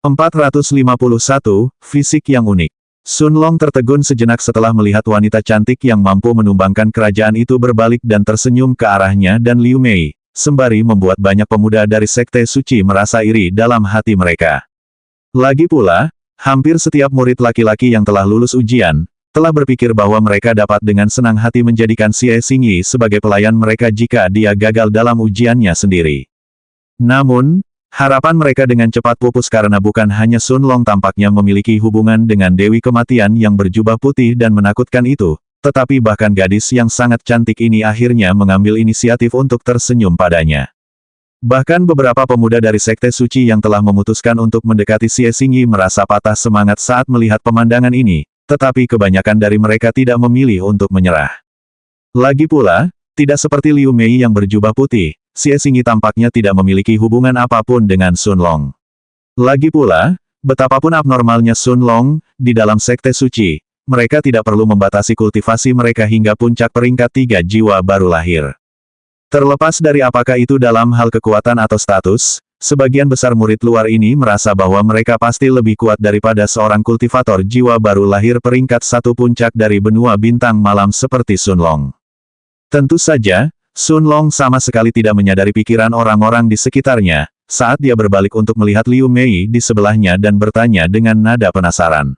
451, fisik yang unik. Sun Long tertegun sejenak setelah melihat wanita cantik yang mampu menumbangkan kerajaan itu berbalik dan tersenyum ke arahnya dan Liu Mei, sembari membuat banyak pemuda dari Sekte Suci merasa iri dalam hati mereka. Lagi pula, hampir setiap murid laki-laki yang telah lulus ujian, telah berpikir bahwa mereka dapat dengan senang hati menjadikan Xie Xingyi sebagai pelayan mereka jika dia gagal dalam ujiannya sendiri. Namun, harapan mereka dengan cepat pupus karena bukan hanya Sun Long tampaknya memiliki hubungan dengan Dewi Kematian yang berjubah putih dan menakutkan itu, tetapi bahkan gadis yang sangat cantik ini akhirnya mengambil inisiatif untuk tersenyum padanya. Bahkan beberapa pemuda dari Sekte Suci yang telah memutuskan untuk mendekati Xie Xingyi merasa patah semangat saat melihat pemandangan ini, tetapi kebanyakan dari mereka tidak memilih untuk menyerah. Lagi pula, tidak seperti Liu Mei yang berjubah putih, Xie Xingyi tampaknya tidak memiliki hubungan apapun dengan Sun Long. Lagi pula, betapapun abnormalnya Sun Long, di dalam Sekte Suci, mereka tidak perlu membatasi kultivasi mereka hingga puncak peringkat 3 jiwa baru lahir. Terlepas dari apakah itu dalam hal kekuatan atau status, sebagian besar murid luar ini merasa bahwa mereka pasti lebih kuat daripada seorang kultivator jiwa baru lahir peringkat 1 puncak dari benua bintang malam seperti Sun Long. Tentu saja, Sun Long sama sekali tidak menyadari pikiran orang-orang di sekitarnya, saat dia berbalik untuk melihat Liu Mei di sebelahnya dan bertanya dengan nada penasaran.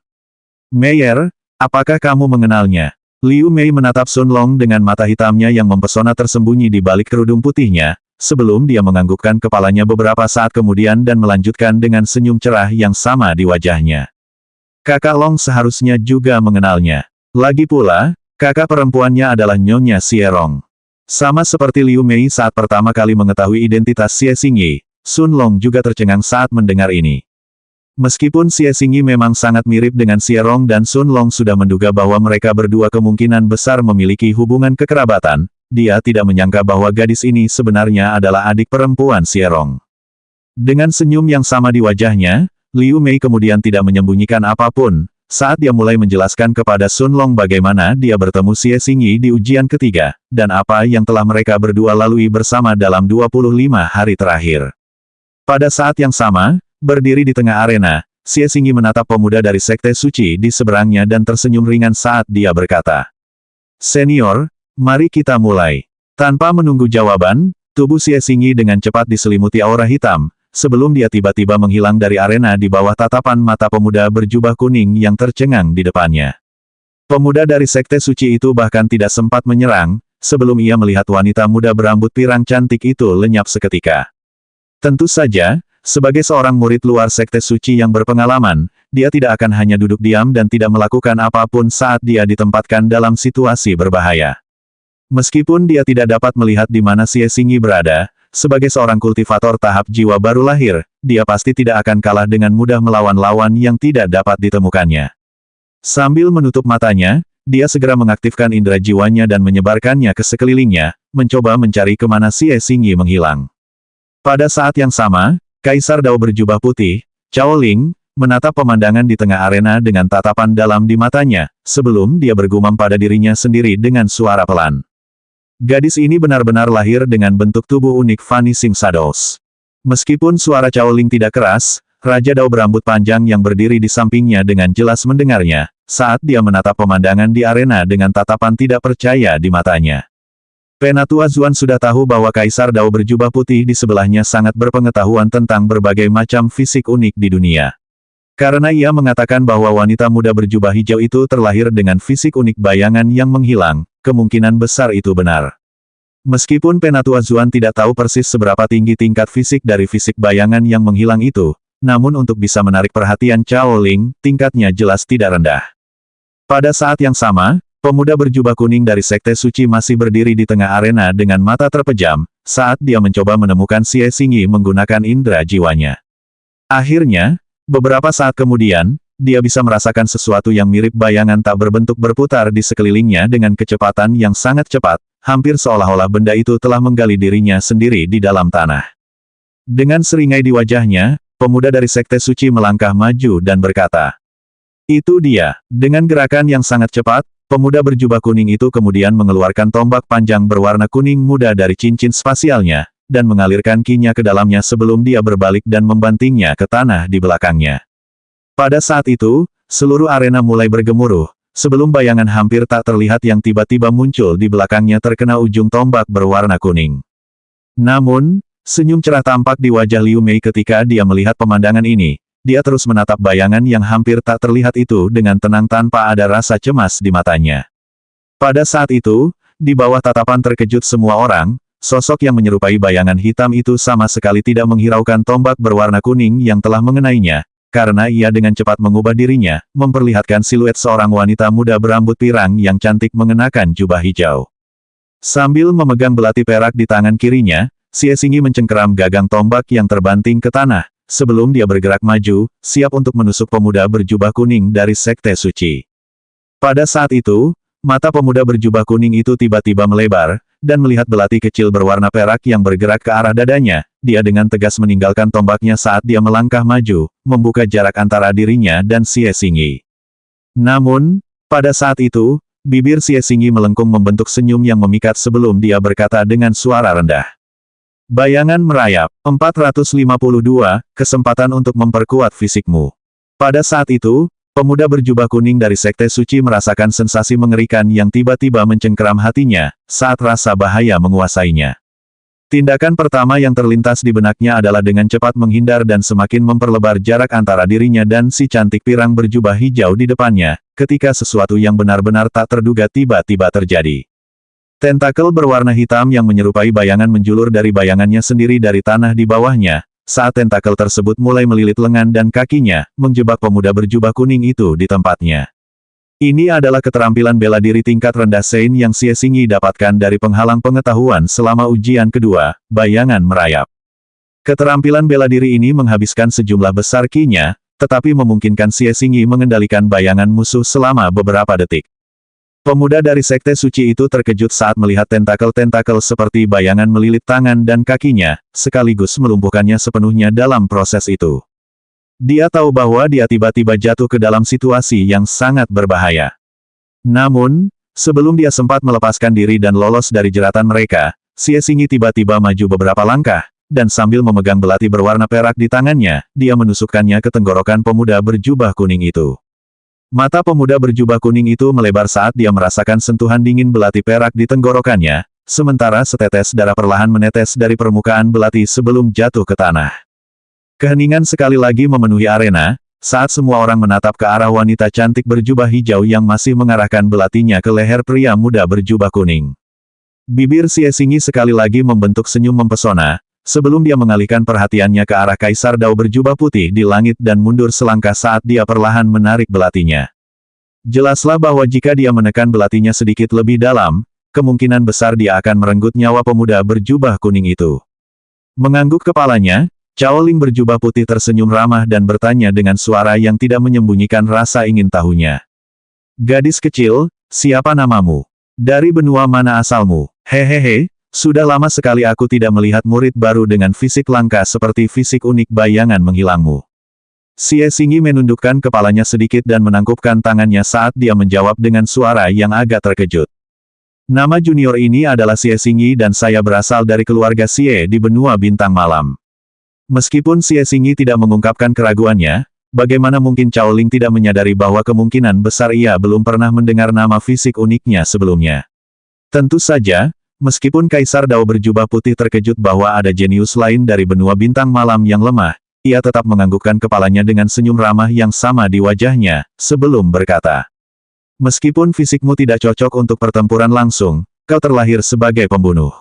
"Meier, apakah kamu mengenalnya?" Liu Mei menatap Sun Long dengan mata hitamnya yang mempesona tersembunyi di balik kerudung putihnya, sebelum dia menganggukkan kepalanya beberapa saat kemudian dan melanjutkan dengan senyum cerah yang sama di wajahnya. "Kakak Long seharusnya juga mengenalnya. Lagi pula, kakak perempuannya adalah Nyonya Xierong." Sama seperti Liu Mei saat pertama kali mengetahui identitas Xie Xingyi, Sun Long juga tercengang saat mendengar ini. Meskipun Xie Xingyi memang sangat mirip dengan Xierong dan Sun Long sudah menduga bahwa mereka berdua kemungkinan besar memiliki hubungan kekerabatan, dia tidak menyangka bahwa gadis ini sebenarnya adalah adik perempuan Xierong. Dengan senyum yang sama di wajahnya, Liu Mei kemudian tidak menyembunyikan apapun, saat dia mulai menjelaskan kepada Sun Long bagaimana dia bertemu Xie Xingyi di ujian ketiga, dan apa yang telah mereka berdua lalui bersama dalam 25 hari terakhir. Pada saat yang sama, berdiri di tengah arena, Xie Xingyi menatap pemuda dari Sekte Suci di seberangnya dan tersenyum ringan saat dia berkata, "Senior, mari kita mulai." Tanpa menunggu jawaban, tubuh Xie Xingyi dengan cepat diselimuti aura hitam, sebelum dia tiba-tiba menghilang dari arena di bawah tatapan mata pemuda berjubah kuning yang tercengang di depannya. Pemuda dari Sekte Suci itu bahkan tidak sempat menyerang, sebelum ia melihat wanita muda berambut pirang cantik itu lenyap seketika. Tentu saja, sebagai seorang murid luar Sekte Suci yang berpengalaman, dia tidak akan hanya duduk diam dan tidak melakukan apapun saat dia ditempatkan dalam situasi berbahaya. Meskipun dia tidak dapat melihat di mana Xie Xingyi berada, sebagai seorang kultivator tahap jiwa baru lahir, dia pasti tidak akan kalah dengan mudah melawan lawan yang tidak dapat ditemukannya. Sambil menutup matanya, dia segera mengaktifkan indera jiwanya dan menyebarkannya ke sekelilingnya, mencoba mencari kemana Xie Xingyi menghilang. Pada saat yang sama, Kaisar Dao berjubah putih, Cao Ling, menatap pemandangan di tengah arena dengan tatapan dalam di matanya, sebelum dia bergumam pada dirinya sendiri dengan suara pelan. Gadis ini benar-benar lahir dengan bentuk tubuh unik Vanishing Shadows. Meskipun suara Cao Ling tidak keras, Raja Dao berambut panjang yang berdiri di sampingnya dengan jelas mendengarnya, saat dia menatap pemandangan di arena dengan tatapan tidak percaya di matanya. Penatua Zuan sudah tahu bahwa Kaisar Dao berjubah putih di sebelahnya sangat berpengetahuan tentang berbagai macam fisik unik di dunia. Karena ia mengatakan bahwa wanita muda berjubah hijau itu terlahir dengan fisik unik bayangan yang menghilang, kemungkinan besar itu benar. Meskipun Penatua Zuan tidak tahu persis seberapa tinggi tingkat fisik dari fisik bayangan yang menghilang itu, namun untuk bisa menarik perhatian Cao Ling, tingkatnya jelas tidak rendah. Pada saat yang sama, pemuda berjubah kuning dari Sekte Suci masih berdiri di tengah arena dengan mata terpejam, saat dia mencoba menemukan Xie Xingyi menggunakan indera jiwanya. Akhirnya, beberapa saat kemudian, dia bisa merasakan sesuatu yang mirip bayangan tak berbentuk berputar di sekelilingnya dengan kecepatan yang sangat cepat, hampir seolah-olah benda itu telah menggali dirinya sendiri di dalam tanah. Dengan seringai di wajahnya, pemuda dari Sekte Suci melangkah maju dan berkata, "Itu dia." Dengan gerakan yang sangat cepat, pemuda berjubah kuning itu kemudian mengeluarkan tombak panjang berwarna kuning muda dari cincin spasialnya, dan mengalirkan ki-nya ke dalamnya sebelum dia berbalik dan membantingnya ke tanah di belakangnya. Pada saat itu, seluruh arena mulai bergemuruh, sebelum bayangan hampir tak terlihat yang tiba-tiba muncul di belakangnya terkena ujung tombak berwarna kuning. Namun, senyum cerah tampak di wajah Liu Mei ketika dia melihat pemandangan ini. Dia terus menatap bayangan yang hampir tak terlihat itu dengan tenang tanpa ada rasa cemas di matanya. Pada saat itu, di bawah tatapan terkejut semua orang, sosok yang menyerupai bayangan hitam itu sama sekali tidak menghiraukan tombak berwarna kuning yang telah mengenainya, karena ia dengan cepat mengubah dirinya, memperlihatkan siluet seorang wanita muda berambut pirang yang cantik mengenakan jubah hijau. Sambil memegang belati perak di tangan kirinya, Xie Xingyi mencengkeram gagang tombak yang terbanting ke tanah, sebelum dia bergerak maju, siap untuk menusuk pemuda berjubah kuning dari Sekte Suci. Pada saat itu, mata pemuda berjubah kuning itu tiba-tiba melebar, dan melihat belati kecil berwarna perak yang bergerak ke arah dadanya, dia dengan tegas meninggalkan tombaknya saat dia melangkah maju, membuka jarak antara dirinya dan Xie Xingyi. Namun, pada saat itu, bibir Xie Xingyi melengkung membentuk senyum yang memikat sebelum dia berkata dengan suara rendah. Bayangan merayap, 452, kesempatan untuk memperkuat fisikmu. Pada saat itu, pemuda berjubah kuning dari Sekte Suci merasakan sensasi mengerikan yang tiba-tiba mencengkeram hatinya, saat rasa bahaya menguasainya. Tindakan pertama yang terlintas di benaknya adalah dengan cepat menghindar dan semakin memperlebar jarak antara dirinya dan si cantik pirang berjubah hijau di depannya, ketika sesuatu yang benar-benar tak terduga tiba-tiba terjadi. Tentakel berwarna hitam yang menyerupai bayangan menjulur dari bayangannya sendiri dari tanah di bawahnya. Saat tentakel tersebut mulai melilit lengan dan kakinya, menjebak pemuda berjubah kuning itu di tempatnya. Ini adalah keterampilan bela diri tingkat rendah Sein yang Xie Xingyi dapatkan dari penghalang pengetahuan selama ujian kedua, bayangan merayap. Keterampilan bela diri ini menghabiskan sejumlah besar ki-nya, tetapi memungkinkan Xie Xingyi mengendalikan bayangan musuh selama beberapa detik. Pemuda dari Sekte Suci itu terkejut saat melihat tentakel-tentakel seperti bayangan melilit tangan dan kakinya, sekaligus melumpuhkannya sepenuhnya dalam proses itu. Dia tahu bahwa dia tiba-tiba jatuh ke dalam situasi yang sangat berbahaya. Namun, sebelum dia sempat melepaskan diri dan lolos dari jeratan mereka, Xie Xingyi tiba-tiba maju beberapa langkah, dan sambil memegang belati berwarna perak di tangannya, dia menusukkannya ke tenggorokan pemuda berjubah kuning itu. Mata pemuda berjubah kuning itu melebar saat dia merasakan sentuhan dingin belati perak di tenggorokannya, sementara setetes darah perlahan menetes dari permukaan belati sebelum jatuh ke tanah. Keheningan sekali lagi memenuhi arena, saat semua orang menatap ke arah wanita cantik berjubah hijau yang masih mengarahkan belatinya ke leher pria muda berjubah kuning. Bibir Xie Xingyi sekali lagi membentuk senyum mempesona, sebelum dia mengalihkan perhatiannya ke arah Kaisar Dao berjubah putih di langit dan mundur selangkah saat dia perlahan menarik belatinya. Jelaslah bahwa jika dia menekan belatinya sedikit lebih dalam, kemungkinan besar dia akan merenggut nyawa pemuda berjubah kuning itu. Mengangguk kepalanya, Cao Ling berjubah putih tersenyum ramah dan bertanya dengan suara yang tidak menyembunyikan rasa ingin tahunya. Gadis kecil, siapa namamu? Dari benua mana asalmu? Hehehe. Sudah lama sekali aku tidak melihat murid baru dengan fisik langka seperti fisik unik bayangan menghilangmu. Xie Xingyi menundukkan kepalanya sedikit dan menangkupkan tangannya saat dia menjawab dengan suara yang agak terkejut. Nama junior ini adalah Xie Xingyi dan saya berasal dari keluarga Xie di benua bintang malam. Meskipun Xie Xingyi tidak mengungkapkan keraguannya, bagaimana mungkin Cao Ling tidak menyadari bahwa kemungkinan besar ia belum pernah mendengar nama fisik uniknya sebelumnya. Tentu saja, meskipun Kaisar Dao berjubah putih terkejut bahwa ada jenius lain dari benua bintang malam yang lemah, ia tetap menganggukkan kepalanya dengan senyum ramah yang sama di wajahnya, sebelum berkata. Meskipun fisikmu tidak cocok untuk pertempuran langsung, kau terlahir sebagai pembunuh.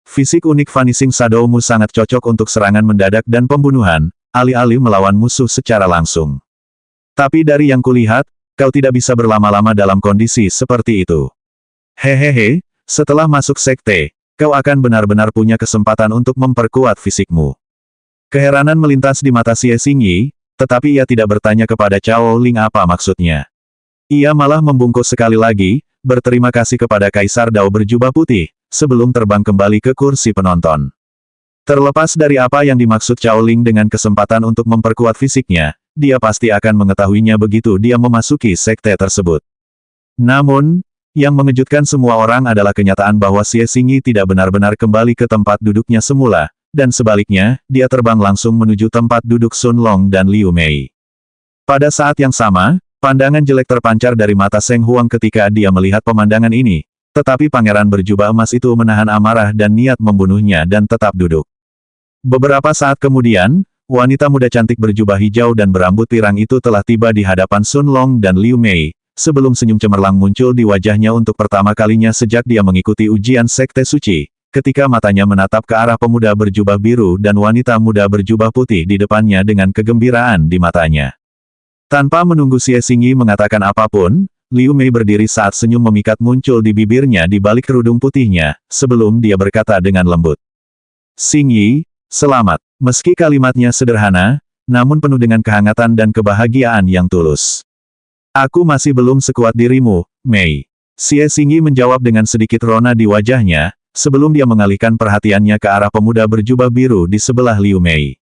Fisik unik Vanishing Shadowmu sangat cocok untuk serangan mendadak dan pembunuhan, alih-alih melawan musuh secara langsung. Tapi dari yang kulihat, kau tidak bisa berlama-lama dalam kondisi seperti itu. Hehehe. Setelah masuk sekte, kau akan benar-benar punya kesempatan untuk memperkuat fisikmu. Keheranan melintas di mata Xie Xingyi, tetapi ia tidak bertanya kepada Cao Ling apa maksudnya. Ia malah membungkuk sekali lagi, berterima kasih kepada Kaisar Dao berjubah putih, sebelum terbang kembali ke kursi penonton. Terlepas dari apa yang dimaksud Cao Ling dengan kesempatan untuk memperkuat fisiknya, dia pasti akan mengetahuinya begitu dia memasuki sekte tersebut. Namun, Yang mengejutkan semua orang adalah kenyataan bahwa Xie Xingyi tidak benar-benar kembali ke tempat duduknya semula, dan sebaliknya, dia terbang langsung menuju tempat duduk Sun Long dan Liu Mei. Pada saat yang sama, pandangan jelek terpancar dari mata Seng Huang ketika dia melihat pemandangan ini, tetapi pangeran berjubah emas itu menahan amarah dan niat membunuhnya dan tetap duduk. Beberapa saat kemudian, wanita muda cantik berjubah hijau dan berambut pirang itu telah tiba di hadapan Sun Long dan Liu Mei, sebelum senyum cemerlang muncul di wajahnya untuk pertama kalinya sejak dia mengikuti ujian Sekte Suci, ketika matanya menatap ke arah pemuda berjubah biru dan wanita muda berjubah putih di depannya dengan kegembiraan di matanya. Tanpa menunggu Xie Xingyi mengatakan apapun, Liu Mei berdiri saat senyum memikat muncul di bibirnya di balik kerudung putihnya, sebelum dia berkata dengan lembut. Xingyi, selamat. Meski kalimatnya sederhana, namun penuh dengan kehangatan dan kebahagiaan yang tulus. Aku masih belum sekuat dirimu, Mei. Xie Xingyi menjawab dengan sedikit rona di wajahnya, sebelum dia mengalihkan perhatiannya ke arah pemuda berjubah biru di sebelah Liu Mei.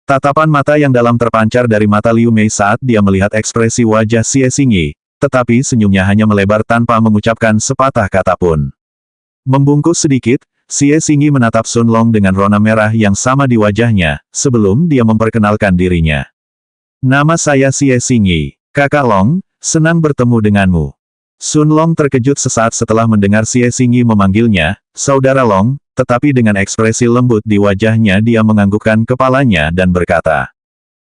Tatapan mata yang dalam terpancar dari mata Liu Mei saat dia melihat ekspresi wajah Xie Xingyi, tetapi senyumnya hanya melebar tanpa mengucapkan sepatah kata pun. Membungkuk sedikit, Xie Xingyi menatap Sun Long dengan rona merah yang sama di wajahnya, sebelum dia memperkenalkan dirinya. Nama saya Xie Xingyi. Kakak Long, senang bertemu denganmu. Sun Long terkejut sesaat setelah mendengar Xie Xingyi memanggilnya, Saudara Long, tetapi dengan ekspresi lembut di wajahnya dia menganggukkan kepalanya dan berkata,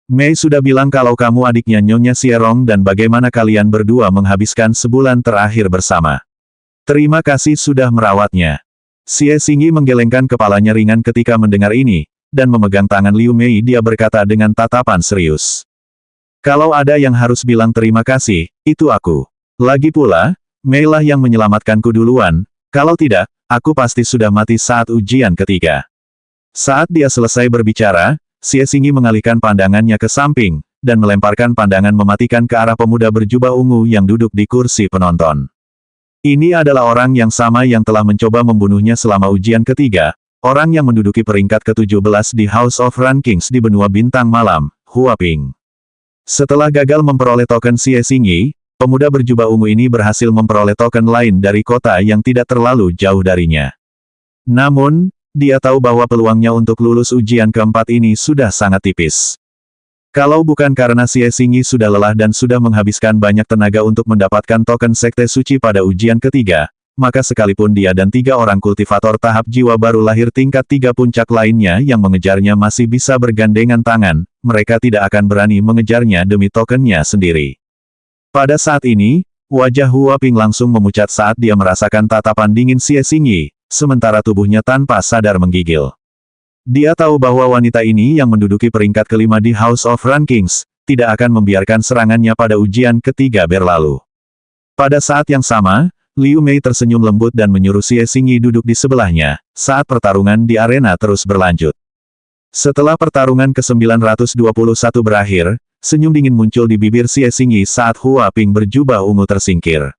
Mei sudah bilang kalau kamu adiknya Nyonya Xierong dan bagaimana kalian berdua menghabiskan sebulan terakhir bersama. Terima kasih sudah merawatnya. Xie Xingyi menggelengkan kepalanya ringan ketika mendengar ini, dan memegang tangan Liu Mei dia berkata dengan tatapan serius. Kalau ada yang harus bilang terima kasih, itu aku. Lagi pula, Mei lah yang menyelamatkanku duluan, kalau tidak, aku pasti sudah mati saat ujian ketiga. Saat dia selesai berbicara, Xie Xingyi mengalihkan pandangannya ke samping, dan melemparkan pandangan mematikan ke arah pemuda berjubah ungu yang duduk di kursi penonton. Ini adalah orang yang sama yang telah mencoba membunuhnya selama ujian ketiga, orang yang menduduki peringkat ke-17 di House of Rankings di benua bintang malam, Hua Ping. Setelah gagal memperoleh token Xie Xingyi, pemuda berjubah ungu ini berhasil memperoleh token lain dari kota yang tidak terlalu jauh darinya. Namun, dia tahu bahwa peluangnya untuk lulus ujian keempat ini sudah sangat tipis. Kalau bukan karena Xie Xingyi sudah lelah dan sudah menghabiskan banyak tenaga untuk mendapatkan token Sekte Suci pada ujian ketiga, maka sekalipun dia dan 3 orang kultivator tahap jiwa baru lahir tingkat 3 puncak lainnya yang mengejarnya masih bisa bergandengan tangan, mereka tidak akan berani mengejarnya demi tokennya sendiri. Pada saat ini, wajah Hua Ping langsung memucat saat dia merasakan tatapan dingin Xie Xingyi, sementara tubuhnya tanpa sadar menggigil. Dia tahu bahwa wanita ini yang menduduki peringkat kelima di House of Rankings, tidak akan membiarkan serangannya pada ujian ketiga berlalu. Pada saat yang sama, Liu Mei tersenyum lembut dan menyuruh Xie Xingyi duduk di sebelahnya, saat pertarungan di arena terus berlanjut. Setelah pertarungan ke-921 berakhir, senyum dingin muncul di bibir Xie Xingyi saat Hua Ping berjubah ungu tersingkir.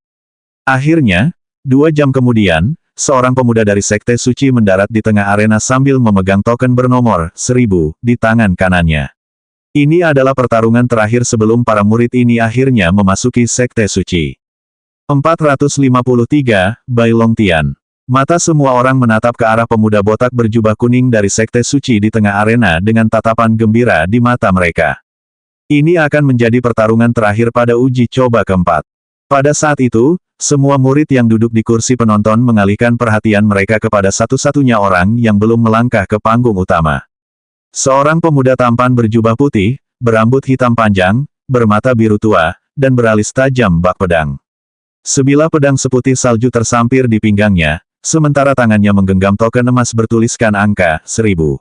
Akhirnya, 2 jam kemudian, seorang pemuda dari Sekte Suci mendarat di tengah arena sambil memegang token bernomor 1000 di tangan kanannya. Ini adalah pertarungan terakhir sebelum para murid ini akhirnya memasuki Sekte Suci. 453, Bai Longtian. Mata semua orang menatap ke arah pemuda botak berjubah kuning dari Sekte Suci di tengah arena dengan tatapan gembira di mata mereka. Ini akan menjadi pertarungan terakhir pada uji coba keempat. Pada saat itu, semua murid yang duduk di kursi penonton mengalihkan perhatian mereka kepada satu-satunya orang yang belum melangkah ke panggung utama. Seorang pemuda tampan berjubah putih, berambut hitam panjang, bermata biru tua, dan beralis tajam bak pedang. Sebilah pedang seputih salju tersampir di pinggangnya, sementara tangannya menggenggam token emas bertuliskan angka 1000.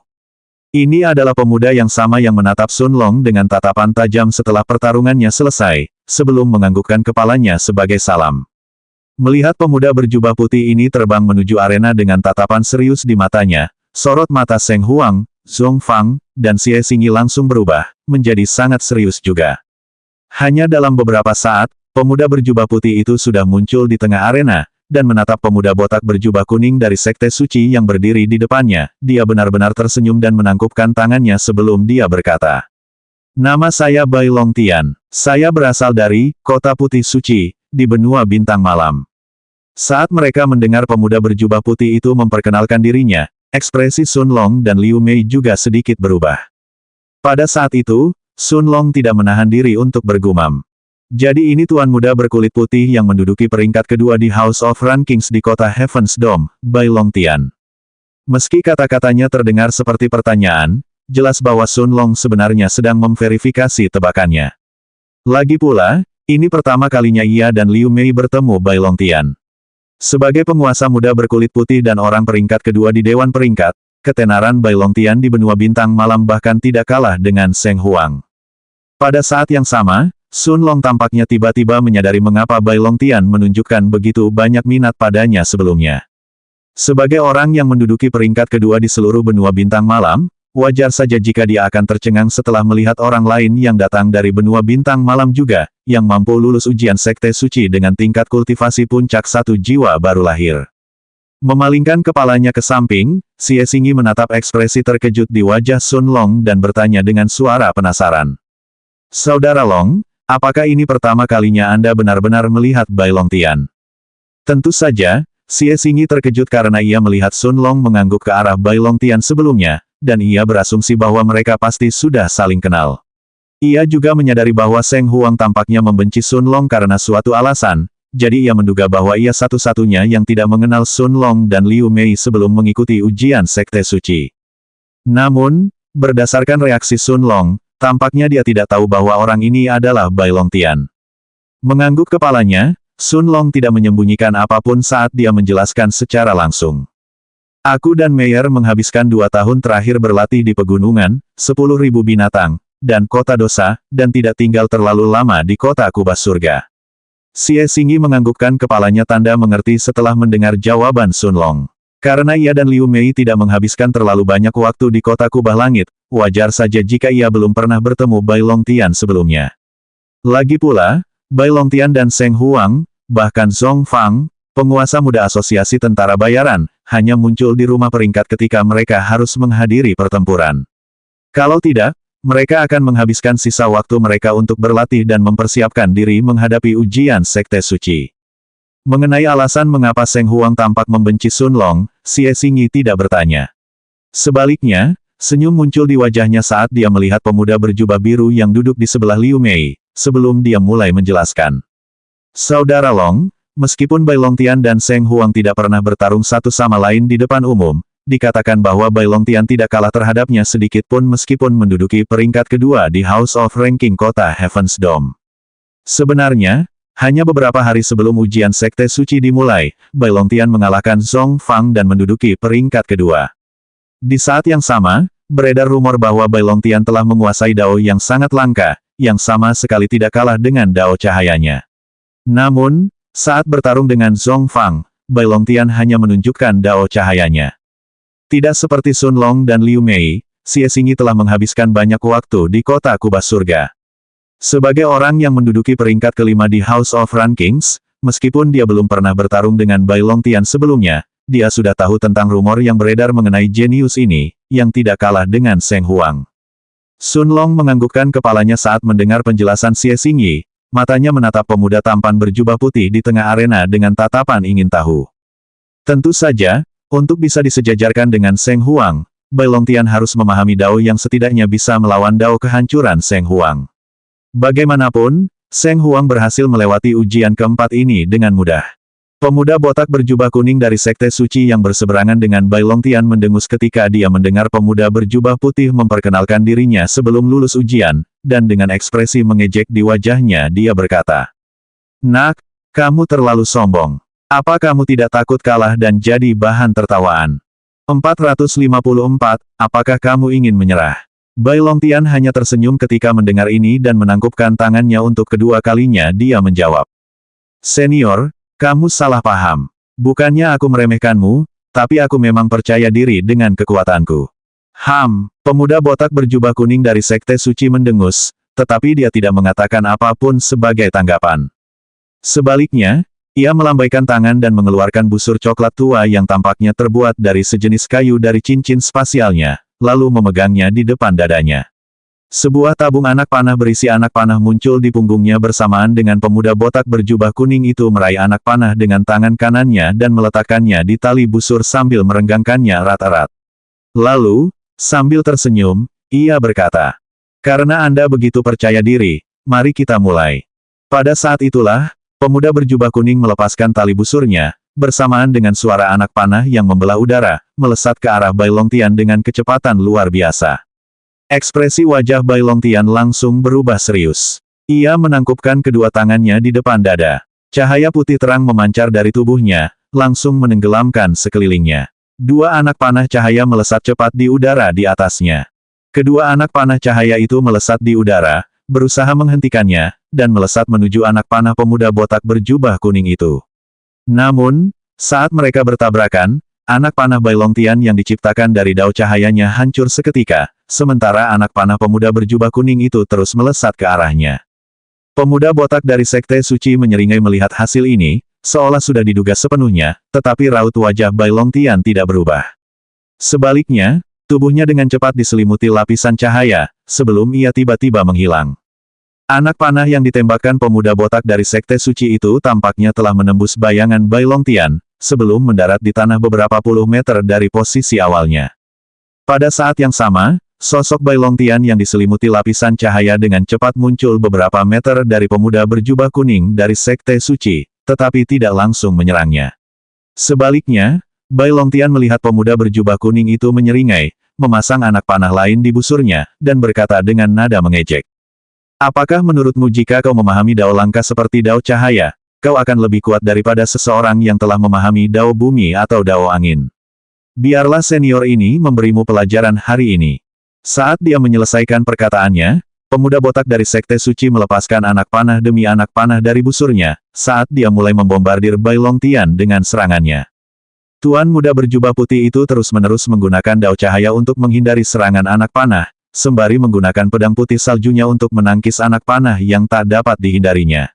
Ini adalah pemuda yang sama yang menatap Sun Long dengan tatapan tajam setelah pertarungannya selesai, sebelum menganggukkan kepalanya sebagai salam. Melihat pemuda berjubah putih ini terbang menuju arena dengan tatapan serius di matanya, sorot mata Seng Huang, Zhong Fang, dan Xie Xingyi langsung berubah, menjadi sangat serius juga. Hanya dalam beberapa saat, pemuda berjubah putih itu sudah muncul di tengah arena, dan menatap pemuda botak berjubah kuning dari Sekte Suci yang berdiri di depannya. Dia benar-benar tersenyum dan menangkupkan tangannya sebelum dia berkata, Nama saya Bai Longtian. Saya berasal dari Kota Putih Suci, di benua bintang malam. Saat mereka mendengar pemuda berjubah putih itu memperkenalkan dirinya, ekspresi Sun Long dan Liu Mei juga sedikit berubah. Pada saat itu, Sun Long tidak menahan diri untuk bergumam. Jadi ini tuan muda berkulit putih yang menduduki peringkat kedua di House of Rankings di kota Heaven's Dome, Bai Longtian. Meski kata-katanya terdengar seperti pertanyaan, jelas bahwa Sun Long sebenarnya sedang memverifikasi tebakannya. Lagi pula, ini pertama kalinya ia dan Liu Mei bertemu Bai Longtian. Sebagai penguasa muda berkulit putih dan orang peringkat kedua di Dewan Peringkat, ketenaran Bai Longtian di benua bintang malam bahkan tidak kalah dengan Seng Huang. Pada saat yang sama, Sun Long tampaknya tiba-tiba menyadari mengapa Bai Longtian menunjukkan begitu banyak minat padanya sebelumnya. Sebagai orang yang menduduki peringkat kedua di seluruh benua bintang malam, wajar saja jika dia akan tercengang setelah melihat orang lain yang datang dari benua bintang malam juga, yang mampu lulus ujian sekte suci dengan tingkat kultivasi puncak 1 jiwa baru lahir. Memalingkan kepalanya ke samping, Xie Xingyi menatap ekspresi terkejut di wajah Sun Long dan bertanya dengan suara penasaran. Saudara Long, apakah ini pertama kalinya Anda benar-benar melihat Bai Longtian? Tentu saja, Xie Xingyi terkejut karena ia melihat Sun Long mengangguk ke arah Bai Longtian sebelumnya, dan ia berasumsi bahwa mereka pasti sudah saling kenal. Ia juga menyadari bahwa Seng Huang tampaknya membenci Sun Long karena suatu alasan, jadi ia menduga bahwa ia satu-satunya yang tidak mengenal Sun Long dan Liu Mei sebelum mengikuti ujian sekte suci. Namun, berdasarkan reaksi Sun Long, tampaknya dia tidak tahu bahwa orang ini adalah Bai Longtian. Mengangguk kepalanya, Sun Long tidak menyembunyikan apapun saat dia menjelaskan secara langsung. Aku dan Meyer menghabiskan 2 tahun terakhir berlatih di pegunungan, 10.000 binatang, dan kota dosa, dan tidak tinggal terlalu lama di kota kubas surga. Xie Xingyi menganggukkan kepalanya tanda mengerti setelah mendengar jawaban Sun Long. Karena ia dan Liu Mei tidak menghabiskan terlalu banyak waktu di kota kubah langit, wajar saja jika ia belum pernah bertemu Bai Longtian sebelumnya. Lagi pula, Bai Longtian dan Seng Huang, bahkan Zhong Fang, penguasa muda asosiasi tentara bayaran, hanya muncul di rumah peringkat ketika mereka harus menghadiri pertempuran. Kalau tidak, mereka akan menghabiskan sisa waktu mereka untuk berlatih dan mempersiapkan diri menghadapi ujian sekte suci. Mengenai alasan mengapa Seng Huang tampak membenci Sun Long, Xie Xingyi tidak bertanya. Sebaliknya, senyum muncul di wajahnya saat dia melihat pemuda berjubah biru yang duduk di sebelah Liu Mei, sebelum dia mulai menjelaskan. Saudara Long, meskipun Bai Longtian dan Seng Huang tidak pernah bertarung satu sama lain di depan umum, dikatakan bahwa Bai Longtian tidak kalah terhadapnya sedikit pun meskipun menduduki peringkat kedua di House of Ranking kota Heaven's Dome. Sebenarnya, hanya beberapa hari sebelum ujian sekte suci dimulai, Bai Longtian mengalahkan Zhong Fang dan menduduki peringkat kedua. Di saat yang sama, beredar rumor bahwa Bai Longtian telah menguasai Dao yang sangat langka, yang sama sekali tidak kalah dengan Dao cahayanya. Namun, saat bertarung dengan Zhong Fang, Bai Longtian hanya menunjukkan Dao cahayanya. Tidak seperti Sun Long dan Liu Mei, Xie Xingyi telah menghabiskan banyak waktu di kota kubas surga. Sebagai orang yang menduduki peringkat kelima di House of Rankings, meskipun dia belum pernah bertarung dengan Bai Longtian sebelumnya, dia sudah tahu tentang rumor yang beredar mengenai jenius ini, yang tidak kalah dengan Seng Huang. Sun Long menganggukkan kepalanya saat mendengar penjelasan Xie Xingyi, matanya menatap pemuda tampan berjubah putih di tengah arena dengan tatapan ingin tahu. Tentu saja, untuk bisa disejajarkan dengan Seng Huang, Bai Longtian harus memahami Dao yang setidaknya bisa melawan Dao kehancuran Seng Huang. Bagaimanapun, Seng Huang berhasil melewati ujian keempat ini dengan mudah. Pemuda botak berjubah kuning dari sekte suci yang berseberangan dengan Bai Longtian mendengus ketika dia mendengar pemuda berjubah putih memperkenalkan dirinya sebelum lulus ujian, dan dengan ekspresi mengejek di wajahnya dia berkata, "Nak, kamu terlalu sombong. Apa kamu tidak takut kalah dan jadi bahan tertawaan? 454, apakah kamu ingin menyerah?" Bai Longtian hanya tersenyum ketika mendengar ini dan menangkupkan tangannya untuk kedua kalinya dia menjawab. "Senior, kamu salah paham. Bukannya aku meremehkanmu, tapi aku memang percaya diri dengan kekuatanku." Pemuda botak berjubah kuning dari sekte suci mendengus, tetapi dia tidak mengatakan apapun sebagai tanggapan. Sebaliknya, ia melambaikan tangan dan mengeluarkan busur coklat tua yang tampaknya terbuat dari sejenis kayu dari cincin spasialnya, lalu memegangnya di depan dadanya. Sebuah tabung anak panah berisi anak panah muncul di punggungnya bersamaan dengan pemuda botak berjubah kuning itu meraih anak panah dengan tangan kanannya dan meletakkannya di tali busur sambil merenggangkannya erat-erat. Lalu, sambil tersenyum, ia berkata, "Karena Anda begitu percaya diri, mari kita mulai." Pada saat itulah, pemuda berjubah kuning melepaskan tali busurnya, bersamaan dengan suara anak panah yang membelah udara, melesat ke arah Bai Longtian dengan kecepatan luar biasa. Ekspresi wajah Bai Longtian langsung berubah serius. Ia menangkupkan kedua tangannya di depan dada. Cahaya putih terang memancar dari tubuhnya, langsung menenggelamkan sekelilingnya. Dua anak panah cahaya melesat cepat di udara di atasnya. Kedua anak panah cahaya itu melesat di udara, berusaha menghentikannya, dan melesat menuju anak panah pemuda botak berjubah kuning itu. Namun, saat mereka bertabrakan, anak panah Bai Longtian yang diciptakan dari dao cahayanya hancur seketika, sementara anak panah pemuda berjubah kuning itu terus melesat ke arahnya. Pemuda botak dari Sekte Suci menyeringai melihat hasil ini, seolah sudah diduga sepenuhnya, tetapi raut wajah Bai Longtian tidak berubah. Sebaliknya, tubuhnya dengan cepat diselimuti lapisan cahaya, sebelum ia tiba-tiba menghilang. Anak panah yang ditembakkan pemuda botak dari Sekte Suci itu tampaknya telah menembus bayangan Bai Longtian, sebelum mendarat di tanah beberapa puluh meter dari posisi awalnya. Pada saat yang sama, sosok Bai Longtian yang diselimuti lapisan cahaya dengan cepat muncul beberapa meter dari pemuda berjubah kuning dari Sekte Suci, tetapi tidak langsung menyerangnya. Sebaliknya, Bai Longtian melihat pemuda berjubah kuning itu menyeringai, memasang anak panah lain di busurnya, dan berkata dengan nada mengejek. "Apakah menurutmu jika kau memahami dao langka seperti dao cahaya, kau akan lebih kuat daripada seseorang yang telah memahami dao bumi atau dao angin? Biarlah senior ini memberimu pelajaran hari ini." Saat dia menyelesaikan perkataannya, pemuda botak dari Sekte Suci melepaskan anak panah demi anak panah dari busurnya, saat dia mulai membombardir Bai Longtian dengan serangannya. Tuan muda berjubah putih itu terus-menerus menggunakan dao cahaya untuk menghindari serangan anak panah, sembari menggunakan pedang putih saljunya untuk menangkis anak panah yang tak dapat dihindarinya.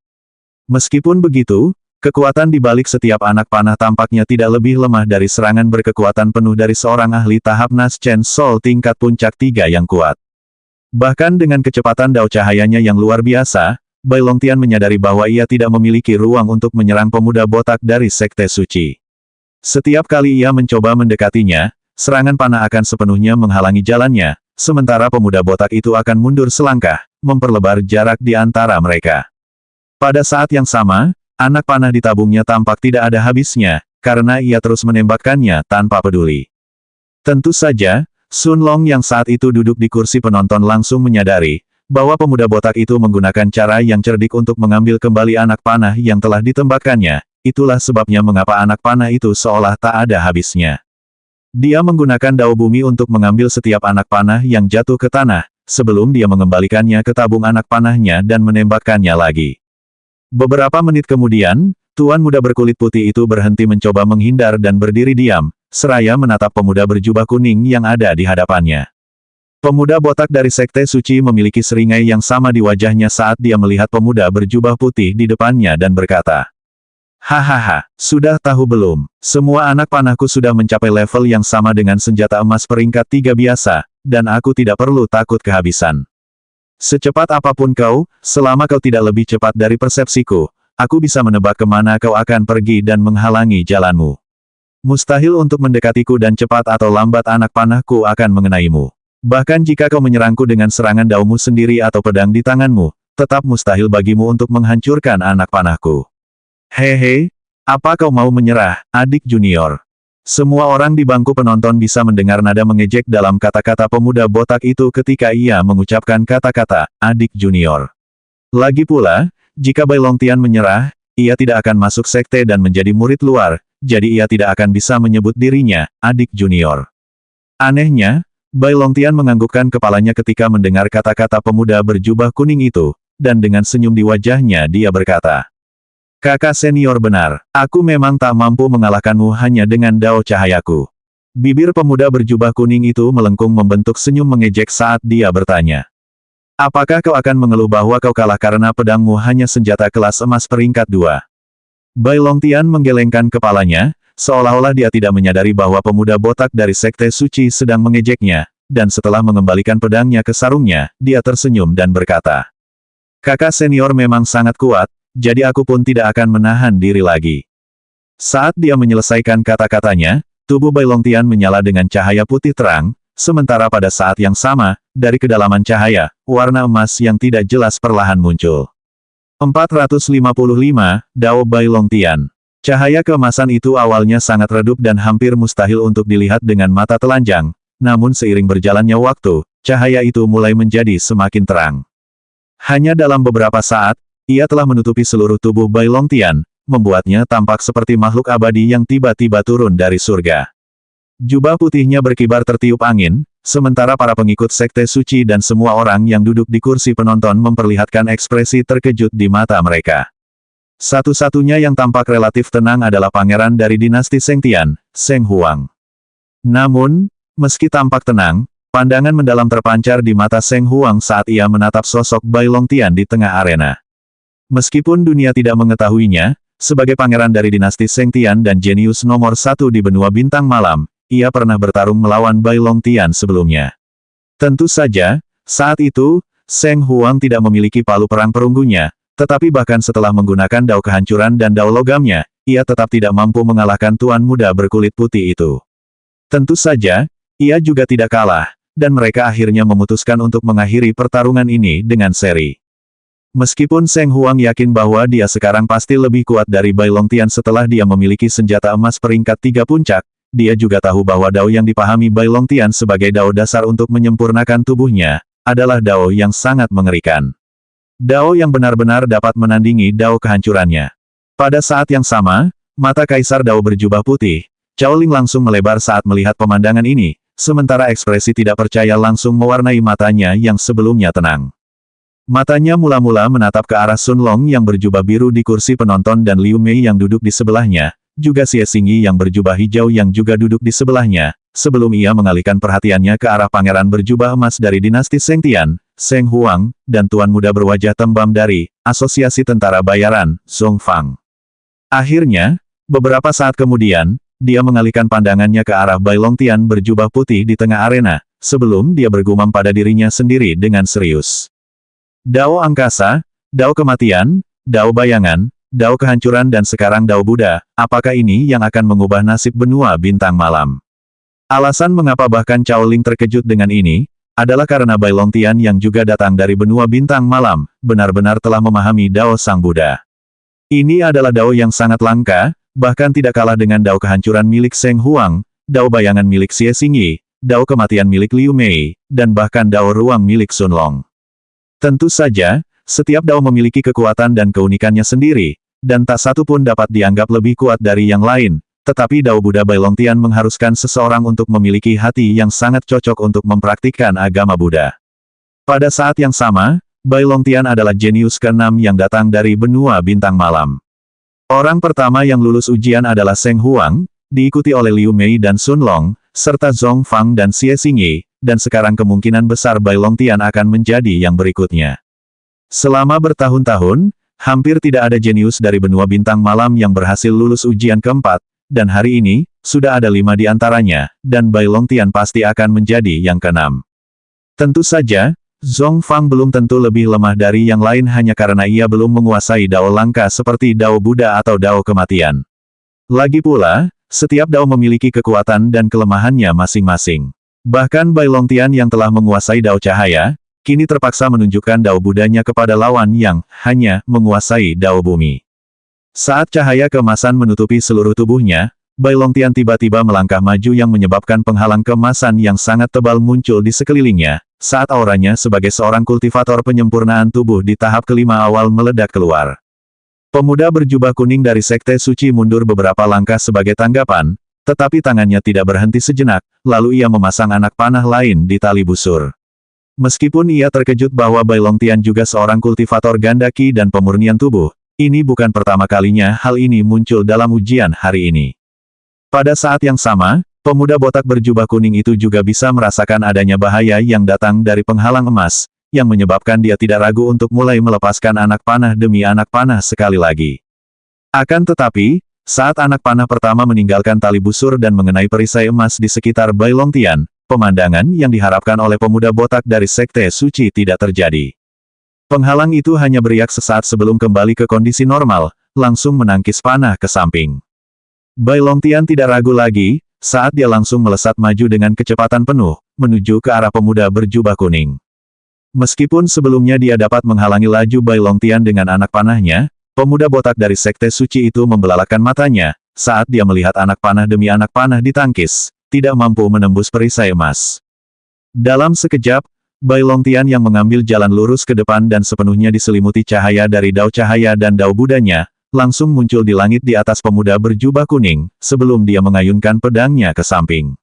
Meskipun begitu, kekuatan di balik setiap anak panah tampaknya tidak lebih lemah dari serangan berkekuatan penuh dari seorang ahli tahap Nas Chen Sol tingkat puncak 3 yang kuat. Bahkan dengan kecepatan dao cahayanya yang luar biasa, Bai Longtian menyadari bahwa ia tidak memiliki ruang untuk menyerang pemuda botak dari Sekte Suci. Setiap kali ia mencoba mendekatinya, serangan panah akan sepenuhnya menghalangi jalannya, sementara pemuda botak itu akan mundur selangkah, memperlebar jarak di antara mereka. Pada saat yang sama, anak panah di tabungnya tampak tidak ada habisnya, karena ia terus menembakkannya tanpa peduli. Tentu saja, Sun Long yang saat itu duduk di kursi penonton langsung menyadari, bahwa pemuda botak itu menggunakan cara yang cerdik untuk mengambil kembali anak panah yang telah ditembakkannya, itulah sebabnya mengapa anak panah itu seolah tak ada habisnya. Dia menggunakan dao bumi untuk mengambil setiap anak panah yang jatuh ke tanah, sebelum dia mengembalikannya ke tabung anak panahnya dan menembakkannya lagi. Beberapa menit kemudian, tuan muda berkulit putih itu berhenti mencoba menghindar dan berdiri diam, seraya menatap pemuda berjubah kuning yang ada di hadapannya. Pemuda botak dari Sekte Suci memiliki seringai yang sama di wajahnya saat dia melihat pemuda berjubah putih di depannya dan berkata, "Hahaha, sudah tahu belum? Semua anak panahku sudah mencapai level yang sama dengan senjata emas peringkat 3 biasa, dan aku tidak perlu takut kehabisan. Secepat apapun kau, selama kau tidak lebih cepat dari persepsiku, aku bisa menebak kemana kau akan pergi dan menghalangi jalanmu. Mustahil untuk mendekatiku dan cepat atau lambat anak panahku akan mengenaimu. Bahkan jika kau menyerangku dengan serangan daumu sendiri atau pedang di tanganmu, tetap mustahil bagimu untuk menghancurkan anak panahku. Hehe, apa kau mau menyerah, adik junior?" Semua orang di bangku penonton bisa mendengar nada mengejek dalam kata-kata pemuda botak itu ketika ia mengucapkan kata-kata, "adik junior." Lagi pula, jika Bai Longtian menyerah, ia tidak akan masuk sekte dan menjadi murid luar, jadi ia tidak akan bisa menyebut dirinya, adik junior. Anehnya, Bai Longtian menganggukkan kepalanya ketika mendengar kata-kata pemuda berjubah kuning itu, dan dengan senyum di wajahnya dia berkata, "Kakak senior benar, aku memang tak mampu mengalahkanmu hanya dengan dao cahayaku." Bibir pemuda berjubah kuning itu melengkung membentuk senyum mengejek saat dia bertanya, "Apakah kau akan mengeluh bahwa kau kalah karena pedangmu hanya senjata kelas emas peringkat 2? Bai Longtian menggelengkan kepalanya, seolah-olah dia tidak menyadari bahwa pemuda botak dari Sekte Suci sedang mengejeknya, dan setelah mengembalikan pedangnya ke sarungnya, dia tersenyum dan berkata, "Kakak senior memang sangat kuat, jadi aku pun tidak akan menahan diri lagi." Saat dia menyelesaikan kata-katanya, tubuh Bai Longtian menyala dengan cahaya putih terang, sementara pada saat yang sama, dari kedalaman cahaya, warna emas yang tidak jelas perlahan muncul. 455, Dao Bai Longtian. Cahaya keemasan itu awalnya sangat redup dan hampir mustahil untuk dilihat dengan mata telanjang, namun seiring berjalannya waktu, cahaya itu mulai menjadi semakin terang. Hanya dalam beberapa saat, ia telah menutupi seluruh tubuh Bai Longtian, membuatnya tampak seperti makhluk abadi yang tiba-tiba turun dari surga. Jubah putihnya berkibar tertiup angin, sementara para pengikut Sekte Suci dan semua orang yang duduk di kursi penonton memperlihatkan ekspresi terkejut di mata mereka. Satu-satunya yang tampak relatif tenang adalah pangeran dari dinasti Sengtian, Seng Huang. Namun, meski tampak tenang, pandangan mendalam terpancar di mata Seng Huang saat ia menatap sosok Bai Longtian di tengah arena. Meskipun dunia tidak mengetahuinya, sebagai pangeran dari dinasti Sengtian dan jenius nomor 1 di benua bintang malam, ia pernah bertarung melawan Bai Longtian sebelumnya. Tentu saja, saat itu, Seng Huang tidak memiliki palu perang perunggunya, tetapi bahkan setelah menggunakan dao kehancuran dan dao logamnya, ia tetap tidak mampu mengalahkan tuan muda berkulit putih itu. Tentu saja, ia juga tidak kalah, dan mereka akhirnya memutuskan untuk mengakhiri pertarungan ini dengan seri. Meskipun Seng Huang yakin bahwa dia sekarang pasti lebih kuat dari Bai Longtian setelah dia memiliki senjata emas peringkat 3 puncak, dia juga tahu bahwa dao yang dipahami Bai Longtian sebagai dao dasar untuk menyempurnakan tubuhnya, adalah dao yang sangat mengerikan. Dao yang benar-benar dapat menandingi dao kehancurannya. Pada saat yang sama, mata Kaisar Dao berjubah putih, Cao Ling langsung melebar saat melihat pemandangan ini, sementara ekspresi tidak percaya langsung mewarnai matanya yang sebelumnya tenang. Matanya mula-mula menatap ke arah Sun Long yang berjubah biru di kursi penonton dan Liu Mei yang duduk di sebelahnya, juga Xie Xingyi yang berjubah hijau yang juga duduk di sebelahnya, sebelum ia mengalihkan perhatiannya ke arah pangeran berjubah emas dari dinasti Sengtian, Seng Huang, dan tuan muda berwajah tembam dari Asosiasi Tentara Bayaran, Zhong Fang. Akhirnya, beberapa saat kemudian, dia mengalihkan pandangannya ke arah Bai Longtian berjubah putih di tengah arena, sebelum dia bergumam pada dirinya sendiri dengan serius. Dao angkasa, dao kematian, dao bayangan, dao kehancuran dan sekarang dao Buddha, apakah ini yang akan mengubah nasib benua bintang malam? Alasan mengapa bahkan Cao Ling terkejut dengan ini, adalah karena Bai Longtian yang juga datang dari benua bintang malam, benar-benar telah memahami dao Sang Buddha. Ini adalah dao yang sangat langka, bahkan tidak kalah dengan dao kehancuran milik Seng Huang, dao bayangan milik Xie Xingyi, dao kematian milik Liu Mei, dan bahkan dao ruang milik Sun Long. Tentu saja, setiap dao memiliki kekuatan dan keunikannya sendiri, dan tak satu pun dapat dianggap lebih kuat dari yang lain. Tetapi dao Buddha Bai Longtian mengharuskan seseorang untuk memiliki hati yang sangat cocok untuk mempraktikkan agama Buddha. Pada saat yang sama, Bai Longtian adalah jenius ke-6 yang datang dari benua bintang malam. Orang pertama yang lulus ujian adalah Seng Huang, diikuti oleh Liu Mei dan Sun Long, serta Zhong Fang dan Xie Xingyi, dan sekarang kemungkinan besar Bai Longtian akan menjadi yang berikutnya. Selama bertahun-tahun, hampir tidak ada jenius dari benua bintang malam yang berhasil lulus ujian keempat, dan hari ini, sudah ada 5 di antaranya, dan Bai Longtian pasti akan menjadi yang ke-6. Tentu saja, Zhong Fang belum tentu lebih lemah dari yang lain hanya karena ia belum menguasai dao langka seperti dao Buddha atau dao kematian. Lagi pula, setiap dao memiliki kekuatan dan kelemahannya masing-masing. Bahkan Bai Longtian yang telah menguasai dao cahaya, kini terpaksa menunjukkan dao Buddhanya kepada lawan yang hanya menguasai dao bumi. Saat cahaya keemasan menutupi seluruh tubuhnya, Bai Longtian tiba-tiba melangkah maju yang menyebabkan penghalang keemasan yang sangat tebal muncul di sekelilingnya, saat auranya sebagai seorang kultivator penyempurnaan tubuh di tahap kelima awal meledak keluar. Pemuda berjubah kuning dari Sekte Suci mundur beberapa langkah sebagai tanggapan, tetapi tangannya tidak berhenti sejenak, lalu ia memasang anak panah lain di tali busur. Meskipun ia terkejut bahwa Bai Longtian juga seorang kultivator ganda ki dan pemurnian tubuh, ini bukan pertama kalinya hal ini muncul dalam ujian hari ini. Pada saat yang sama, pemuda botak berjubah kuning itu juga bisa merasakan adanya bahaya yang datang dari penghalang emas, yang menyebabkan dia tidak ragu untuk mulai melepaskan anak panah demi anak panah sekali lagi. Akan tetapi, saat anak panah pertama meninggalkan tali busur dan mengenai perisai emas di sekitar Bai Longtian, pemandangan yang diharapkan oleh pemuda botak dari Sekte Suci tidak terjadi. Penghalang itu hanya beriak sesaat sebelum kembali ke kondisi normal, langsung menangkis panah ke samping. Bai Longtian tidak ragu lagi, saat dia langsung melesat maju dengan kecepatan penuh, menuju ke arah pemuda berjubah kuning. Meskipun sebelumnya dia dapat menghalangi laju Bai Longtian dengan anak panahnya, pemuda botak dari Sekte Suci itu membelalakan matanya, saat dia melihat anak panah demi anak panah ditangkis, tidak mampu menembus perisai emas. Dalam sekejap, Bai Longtian yang mengambil jalan lurus ke depan dan sepenuhnya diselimuti cahaya dari dao cahaya dan dao budanya, langsung muncul di langit di atas pemuda berjubah kuning, sebelum dia mengayunkan pedangnya ke samping.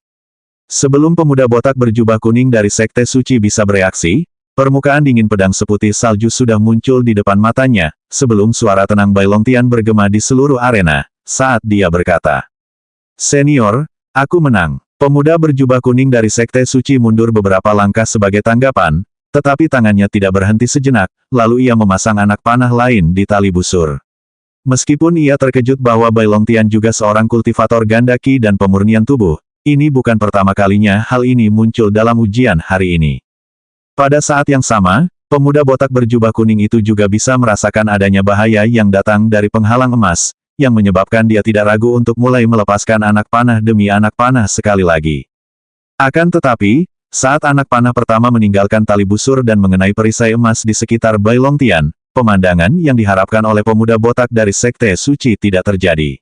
Sebelum pemuda botak berjubah kuning dari Sekte Suci bisa bereaksi, permukaan dingin pedang seputih salju sudah muncul di depan matanya, sebelum suara tenang Bai Longtian bergema di seluruh arena, saat dia berkata, "Senior, aku menang." Pemuda berjubah kuning dari Sekte Suci mundur beberapa langkah sebagai tanggapan, tetapi tangannya tidak berhenti sejenak, lalu ia memasang anak panah lain di tali busur. Meskipun ia terkejut bahwa Bai Longtian juga seorang kultivator ganda ki dan pemurnian tubuh, ini bukan pertama kalinya hal ini muncul dalam ujian hari ini. Pada saat yang sama, pemuda botak berjubah kuning itu juga bisa merasakan adanya bahaya yang datang dari penghalang emas, yang menyebabkan dia tidak ragu untuk mulai melepaskan anak panah demi anak panah sekali lagi. Akan tetapi, saat anak panah pertama meninggalkan tali busur dan mengenai perisai emas di sekitar Bai Longtian, pemandangan yang diharapkan oleh pemuda botak dari Sekte Suci tidak terjadi.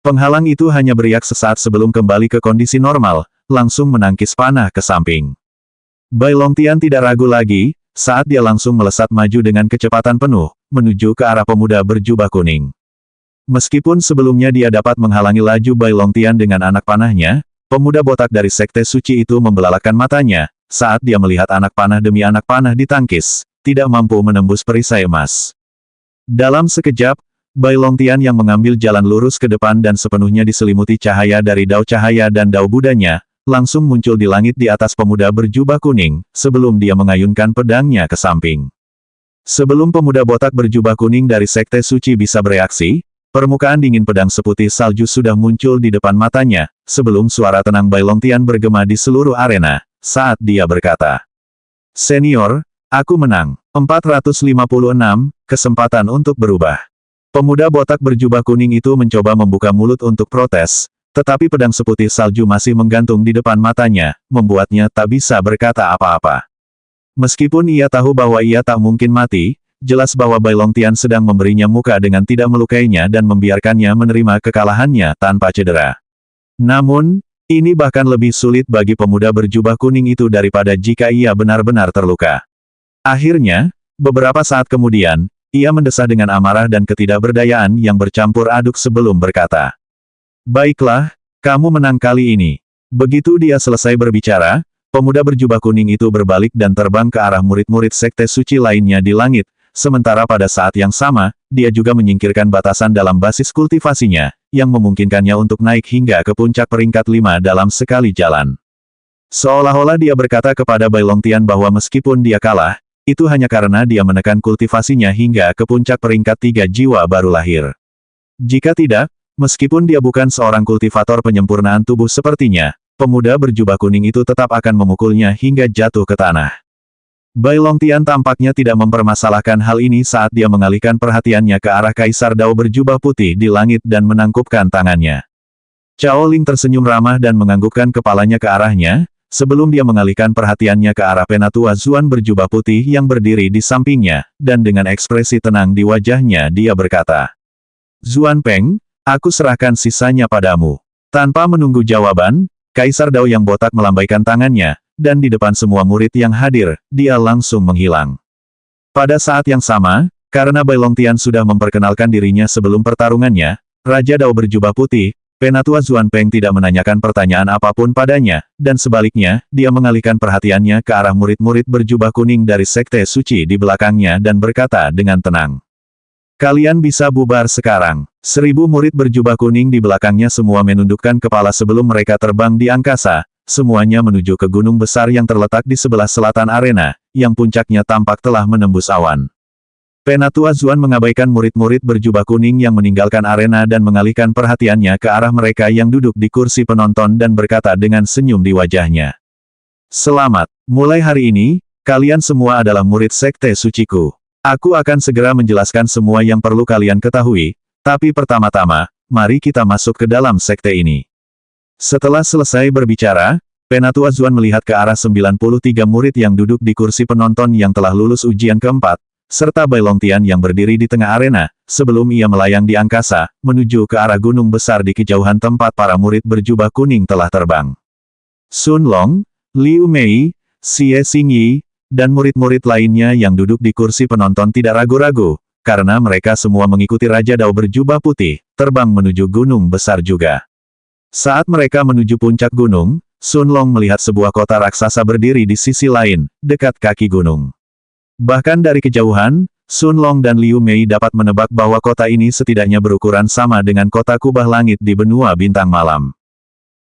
Penghalang itu hanya beriak sesaat sebelum kembali ke kondisi normal, langsung menangkis panah ke samping. Bai Longtian tidak ragu lagi, saat dia langsung melesat maju dengan kecepatan penuh, menuju ke arah pemuda berjubah kuning. Meskipun sebelumnya dia dapat menghalangi laju Bai Longtian dengan anak panahnya, pemuda botak dari Sekte Suci itu membelalakan matanya, saat dia melihat anak panah demi anak panah ditangkis, tidak mampu menembus perisai emas. Dalam sekejap, Bai Longtian yang mengambil jalan lurus ke depan dan sepenuhnya diselimuti cahaya dari dao cahaya dan dao budanya, langsung muncul di langit di atas pemuda berjubah kuning, sebelum dia mengayunkan pedangnya ke samping. Sebelum pemuda botak berjubah kuning dari Sekte Suci bisa bereaksi, permukaan dingin pedang seputih salju sudah muncul di depan matanya, sebelum suara tenang Bai Longtian bergema di seluruh arena, saat dia berkata, "Senior, aku menang." 456, kesempatan untuk berubah. Pemuda botak berjubah kuning itu mencoba membuka mulut untuk protes, tetapi pedang seputih salju masih menggantung di depan matanya, membuatnya tak bisa berkata apa-apa. Meskipun ia tahu bahwa ia tak mungkin mati, jelas bahwa Bai Longtian sedang memberinya muka dengan tidak melukainya dan membiarkannya menerima kekalahannya tanpa cedera. Namun, ini bahkan lebih sulit bagi pemuda berjubah kuning itu daripada jika ia benar-benar terluka. Akhirnya, beberapa saat kemudian, ia mendesah dengan amarah dan ketidakberdayaan yang bercampur aduk sebelum berkata, "Baiklah, kamu menang kali ini." Begitu dia selesai berbicara, pemuda berjubah kuning itu berbalik dan terbang ke arah murid-murid Sekte Suci lainnya di langit, sementara pada saat yang sama, dia juga menyingkirkan batasan dalam basis kultivasinya, yang memungkinkannya untuk naik hingga ke puncak peringkat 5 dalam sekali jalan. Seolah-olah dia berkata kepada Bai Longtian bahwa meskipun dia kalah, itu hanya karena dia menekan kultivasinya hingga ke puncak peringkat 3 jiwa baru lahir. Jika tidak, meskipun dia bukan seorang kultivator penyempurnaan tubuh sepertinya, pemuda berjubah kuning itu tetap akan memukulnya hingga jatuh ke tanah. Bai Longtian tampaknya tidak mempermasalahkan hal ini saat dia mengalihkan perhatiannya ke arah Kaisar Dao berjubah putih di langit dan menangkupkan tangannya. Cao Ling tersenyum ramah dan menganggukkan kepalanya ke arahnya, sebelum dia mengalihkan perhatiannya ke arah Penatua Zuan berjubah putih yang berdiri di sampingnya, dan dengan ekspresi tenang di wajahnya dia berkata, "Zuan Peng, aku serahkan sisanya padamu." Tanpa menunggu jawaban, Kaisar Dao yang botak melambaikan tangannya, dan di depan semua murid yang hadir, dia langsung menghilang. Pada saat yang sama, karena Bai Longtian sudah memperkenalkan dirinya sebelum pertarungannya, Raja Dao berjubah putih, Penatua Zuan Peng tidak menanyakan pertanyaan apapun padanya, dan sebaliknya, dia mengalihkan perhatiannya ke arah murid-murid berjubah kuning dari Sekte Suci di belakangnya dan berkata dengan tenang, "Kalian bisa bubar sekarang." 1000 murid berjubah kuning di belakangnya semua menundukkan kepala sebelum mereka terbang di angkasa, semuanya menuju ke gunung besar yang terletak di sebelah selatan arena, yang puncaknya tampak telah menembus awan. Penatua Zuan mengabaikan murid-murid berjubah kuning yang meninggalkan arena dan mengalihkan perhatiannya ke arah mereka yang duduk di kursi penonton dan berkata dengan senyum di wajahnya, Selamat. Mulai hari ini, kalian semua adalah murid Sekte Suciku. Aku akan segera menjelaskan semua yang perlu kalian ketahui, tapi pertama-tama, mari kita masuk ke dalam sekte ini. Setelah selesai berbicara, Penatua Zuan melihat ke arah 93 murid yang duduk di kursi penonton yang telah lulus ujian keempat, serta Bai Longtian yang berdiri di tengah arena, sebelum ia melayang di angkasa, menuju ke arah gunung besar di kejauhan tempat para murid berjubah kuning telah terbang. Sun Long, Liu Mei, Xie Xingyi, dan murid-murid lainnya yang duduk di kursi penonton tidak ragu-ragu, karena mereka semua mengikuti Raja Dao berjubah putih, terbang menuju gunung besar juga. Saat mereka menuju puncak gunung, Sun Long melihat sebuah kota raksasa berdiri di sisi lain, dekat kaki gunung. Bahkan dari kejauhan, Sun Long dan Liu Mei dapat menebak bahwa kota ini setidaknya berukuran sama dengan kota kubah langit di benua bintang malam.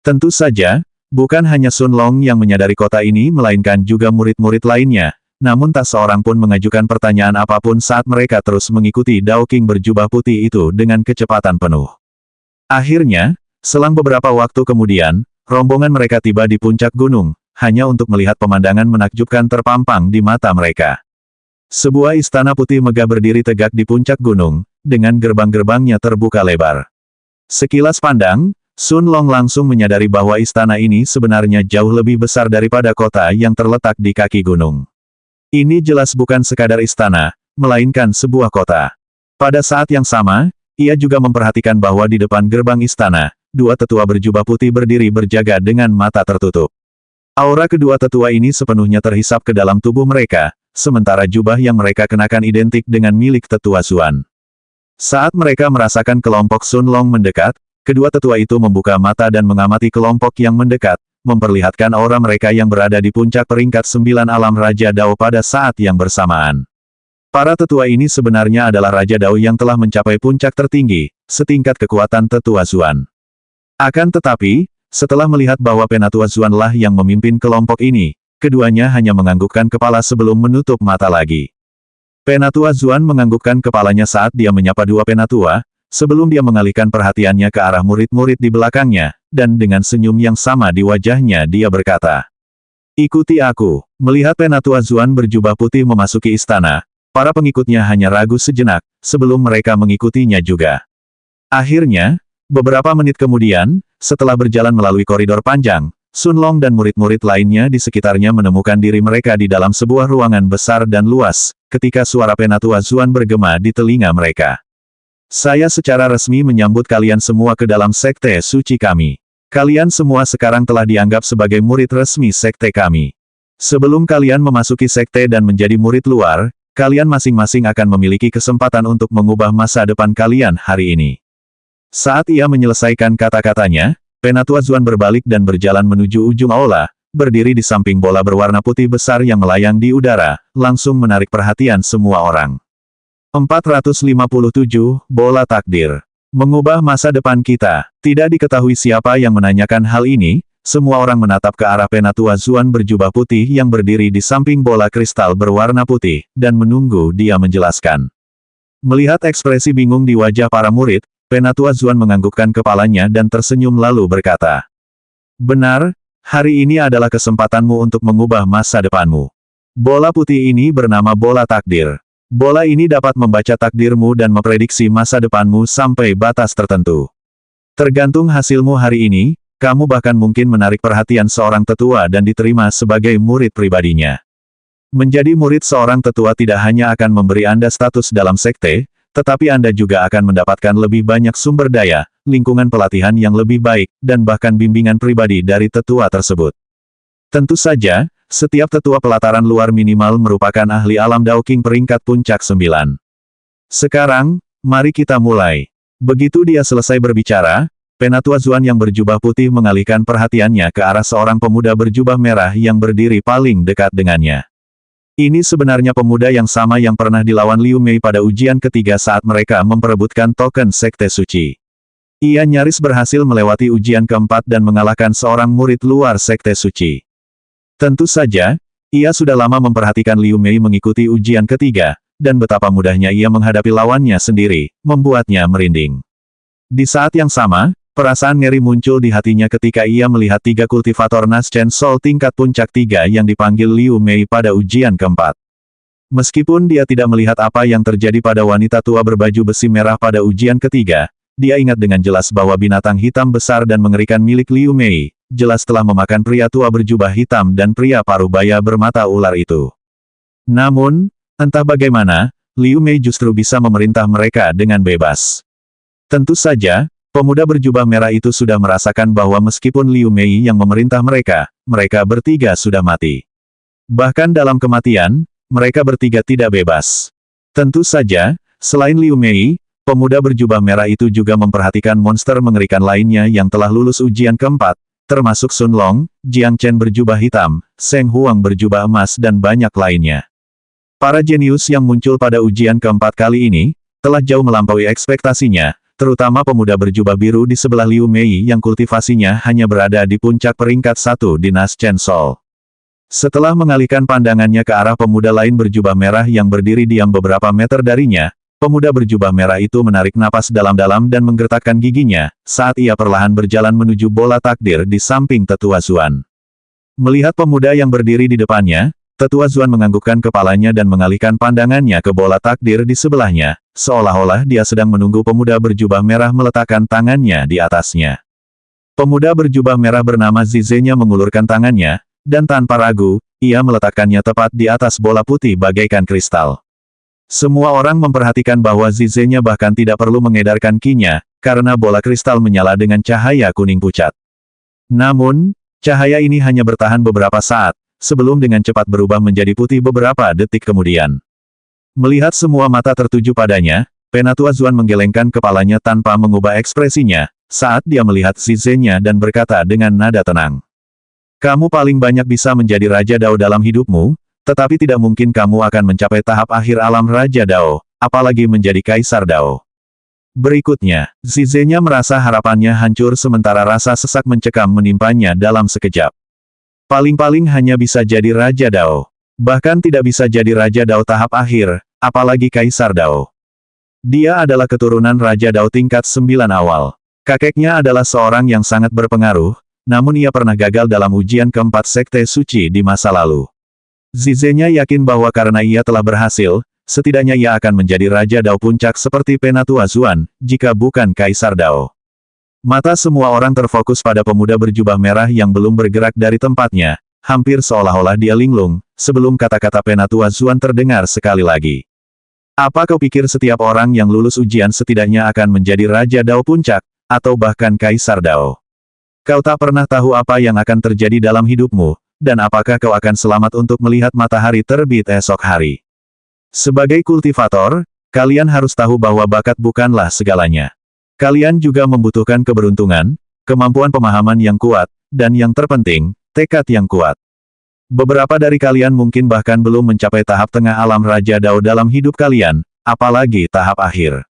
Tentu saja, bukan hanya Sun Long yang menyadari kota ini melainkan juga murid-murid lainnya, namun tak seorang pun mengajukan pertanyaan apapun saat mereka terus mengikuti Dao King berjubah putih itu dengan kecepatan penuh. Akhirnya, selang beberapa waktu kemudian, rombongan mereka tiba di puncak gunung, hanya untuk melihat pemandangan menakjubkan terpampang di mata mereka. Sebuah istana putih megah berdiri tegak di puncak gunung, dengan gerbang-gerbangnya terbuka lebar. Sekilas pandang, Sun Long langsung menyadari bahwa istana ini sebenarnya jauh lebih besar daripada kota yang terletak di kaki gunung. Ini jelas bukan sekadar istana, melainkan sebuah kota. Pada saat yang sama, ia juga memperhatikan bahwa di depan gerbang istana, dua tetua berjubah putih berdiri berjaga dengan mata tertutup. Aura kedua tetua ini sepenuhnya terhisap ke dalam tubuh mereka, sementara jubah yang mereka kenakan identik dengan milik tetua Zuan. Saat mereka merasakan kelompok Sun Long mendekat, kedua tetua itu membuka mata dan mengamati kelompok yang mendekat, memperlihatkan aura mereka yang berada di puncak peringkat 9 alam Raja Dao pada saat yang bersamaan. Para tetua ini sebenarnya adalah Raja Dao yang telah mencapai puncak tertinggi, setingkat kekuatan tetua Zuan. Akan tetapi, setelah melihat bahwa Penatua Zuan lah yang memimpin kelompok ini, keduanya hanya menganggukkan kepala sebelum menutup mata lagi. Penatua Zuan menganggukkan kepalanya saat dia menyapa dua penatua, sebelum dia mengalihkan perhatiannya ke arah murid-murid di belakangnya, dan dengan senyum yang sama di wajahnya dia berkata, "Ikuti aku." Melihat Penatua Zuan berjubah putih memasuki istana, para pengikutnya hanya ragu sejenak, sebelum mereka mengikutinya juga. Akhirnya, beberapa menit kemudian, setelah berjalan melalui koridor panjang, Sun Long dan murid-murid lainnya di sekitarnya menemukan diri mereka di dalam sebuah ruangan besar dan luas, ketika suara Penatua Zuan bergema di telinga mereka. "Saya secara resmi menyambut kalian semua ke dalam sekte suci kami. Kalian semua sekarang telah dianggap sebagai murid resmi sekte kami. Sebelum kalian memasuki sekte dan menjadi murid luar, kalian masing-masing akan memiliki kesempatan untuk mengubah masa depan kalian hari ini." Saat ia menyelesaikan kata-katanya, Penatua Zuan berbalik dan berjalan menuju ujung aula, berdiri di samping bola berwarna putih besar yang melayang di udara, langsung menarik perhatian semua orang. 457, Bola Takdir. Mengubah masa depan kita. Tidak diketahui siapa yang menanyakan hal ini, semua orang menatap ke arah Penatua Zuan berjubah putih yang berdiri di samping bola kristal berwarna putih, dan menunggu dia menjelaskan. Melihat ekspresi bingung di wajah para murid, Penatua Zuan menganggukkan kepalanya dan tersenyum lalu berkata, "Benar, hari ini adalah kesempatanmu untuk mengubah masa depanmu. Bola putih ini bernama Bola Takdir. Bola ini dapat membaca takdirmu dan memprediksi masa depanmu sampai batas tertentu. Tergantung hasilmu hari ini, kamu bahkan mungkin menarik perhatian seorang tetua dan diterima sebagai murid pribadinya. Menjadi murid seorang tetua tidak hanya akan memberi Anda status dalam sekte, tetapi Anda juga akan mendapatkan lebih banyak sumber daya, lingkungan pelatihan yang lebih baik, dan bahkan bimbingan pribadi dari tetua tersebut. Tentu saja, setiap tetua pelataran luar minimal merupakan ahli alam Dao King peringkat puncak 9. Sekarang, mari kita mulai." Begitu dia selesai berbicara, Penatua Zuan yang berjubah putih mengalihkan perhatiannya ke arah seorang pemuda berjubah merah yang berdiri paling dekat dengannya. Ini sebenarnya pemuda yang sama yang pernah dilawan Liu Mei pada ujian ketiga saat mereka memperebutkan token Sekte Suci. Ia nyaris berhasil melewati ujian keempat dan mengalahkan seorang murid luar Sekte Suci. Tentu saja, ia sudah lama memperhatikan Liu Mei mengikuti ujian ketiga, dan betapa mudahnya ia menghadapi lawannya sendiri, membuatnya merinding. Di saat yang sama, Perasaan ngeri muncul di hatinya ketika ia melihat 3 kultivator Naschen Soul tingkat puncak 3 yang dipanggil Liu Mei pada ujian keempat. Meskipun dia tidak melihat apa yang terjadi pada wanita tua berbaju besi merah pada ujian ketiga, dia ingat dengan jelas bahwa binatang hitam besar dan mengerikan milik Liu Mei, jelas telah memakan pria tua berjubah hitam dan pria parubaya bermata ular itu. Namun, entah bagaimana, Liu Mei justru bisa memerintah mereka dengan bebas. Tentu saja, pemuda berjubah merah itu sudah merasakan bahwa meskipun Liu Mei yang memerintah mereka, mereka bertiga sudah mati. Bahkan dalam kematian, mereka bertiga tidak bebas. Tentu saja, selain Liu Mei, pemuda berjubah merah itu juga memperhatikan monster mengerikan lainnya yang telah lulus ujian keempat, termasuk Sun Long, Jiang Chen berjubah hitam, Seng Huang berjubah emas dan banyak lainnya. Para jenius yang muncul pada ujian keempat kali ini, telah jauh melampaui ekspektasinya, terutama pemuda berjubah biru di sebelah Liu Mei yang kultivasinya hanya berada di puncak peringkat 1 di Naschen Soul. Setelah mengalihkan pandangannya ke arah pemuda lain berjubah merah yang berdiri diam beberapa meter darinya, pemuda berjubah merah itu menarik napas dalam-dalam dan menggertakkan giginya, saat ia perlahan berjalan menuju bola takdir di samping Tetua Zuan. Melihat pemuda yang berdiri di depannya, Tetua Zuan menganggukkan kepalanya dan mengalihkan pandangannya ke bola takdir di sebelahnya, seolah-olah dia sedang menunggu pemuda berjubah merah meletakkan tangannya di atasnya. Pemuda berjubah merah bernama Zizenya mengulurkan tangannya, dan tanpa ragu, ia meletakkannya tepat di atas bola putih bagaikan kristal. Semua orang memperhatikan bahwa Zizenya bahkan tidak perlu mengedarkan ki-nya, karena bola kristal menyala dengan cahaya kuning pucat. Namun, cahaya ini hanya bertahan beberapa saat, sebelum dengan cepat berubah menjadi putih beberapa detik kemudian. Melihat semua mata tertuju padanya, Penatua Zuan menggelengkan kepalanya tanpa mengubah ekspresinya, saat dia melihat Zizenya dan berkata dengan nada tenang. Kamu paling banyak bisa menjadi Raja Dao dalam hidupmu, tetapi tidak mungkin kamu akan mencapai tahap akhir alam Raja Dao, apalagi menjadi Kaisar Dao. Berikutnya, Zizenya merasa harapannya hancur sementara rasa sesak mencekam menimpanya dalam sekejap. Paling-paling hanya bisa jadi Raja Dao. Bahkan tidak bisa jadi Raja Dao tahap akhir, apalagi Kaisar Dao. Dia adalah keturunan Raja Dao tingkat 9 awal. Kakeknya adalah seorang yang sangat berpengaruh, namun ia pernah gagal dalam ujian keempat Sekte Suci di masa lalu. Zizenya yakin bahwa karena ia telah berhasil, setidaknya ia akan menjadi Raja Dao puncak seperti Penatua Zuan, jika bukan Kaisar Dao. Mata semua orang terfokus pada pemuda berjubah merah yang belum bergerak dari tempatnya, hampir seolah-olah dia linglung, sebelum kata-kata Penatua Zuan terdengar sekali lagi. Apa kau pikir setiap orang yang lulus ujian setidaknya akan menjadi Raja Dao puncak, atau bahkan Kaisar Dao? Kau tak pernah tahu apa yang akan terjadi dalam hidupmu, dan apakah kau akan selamat untuk melihat matahari terbit esok hari. Sebagai kultivator, kalian harus tahu bahwa bakat bukanlah segalanya. Kalian juga membutuhkan keberuntungan, kemampuan pemahaman yang kuat, dan yang terpenting, tekad yang kuat. Beberapa dari kalian mungkin bahkan belum mencapai tahap tengah alam Raja Dao dalam hidup kalian, apalagi tahap akhir.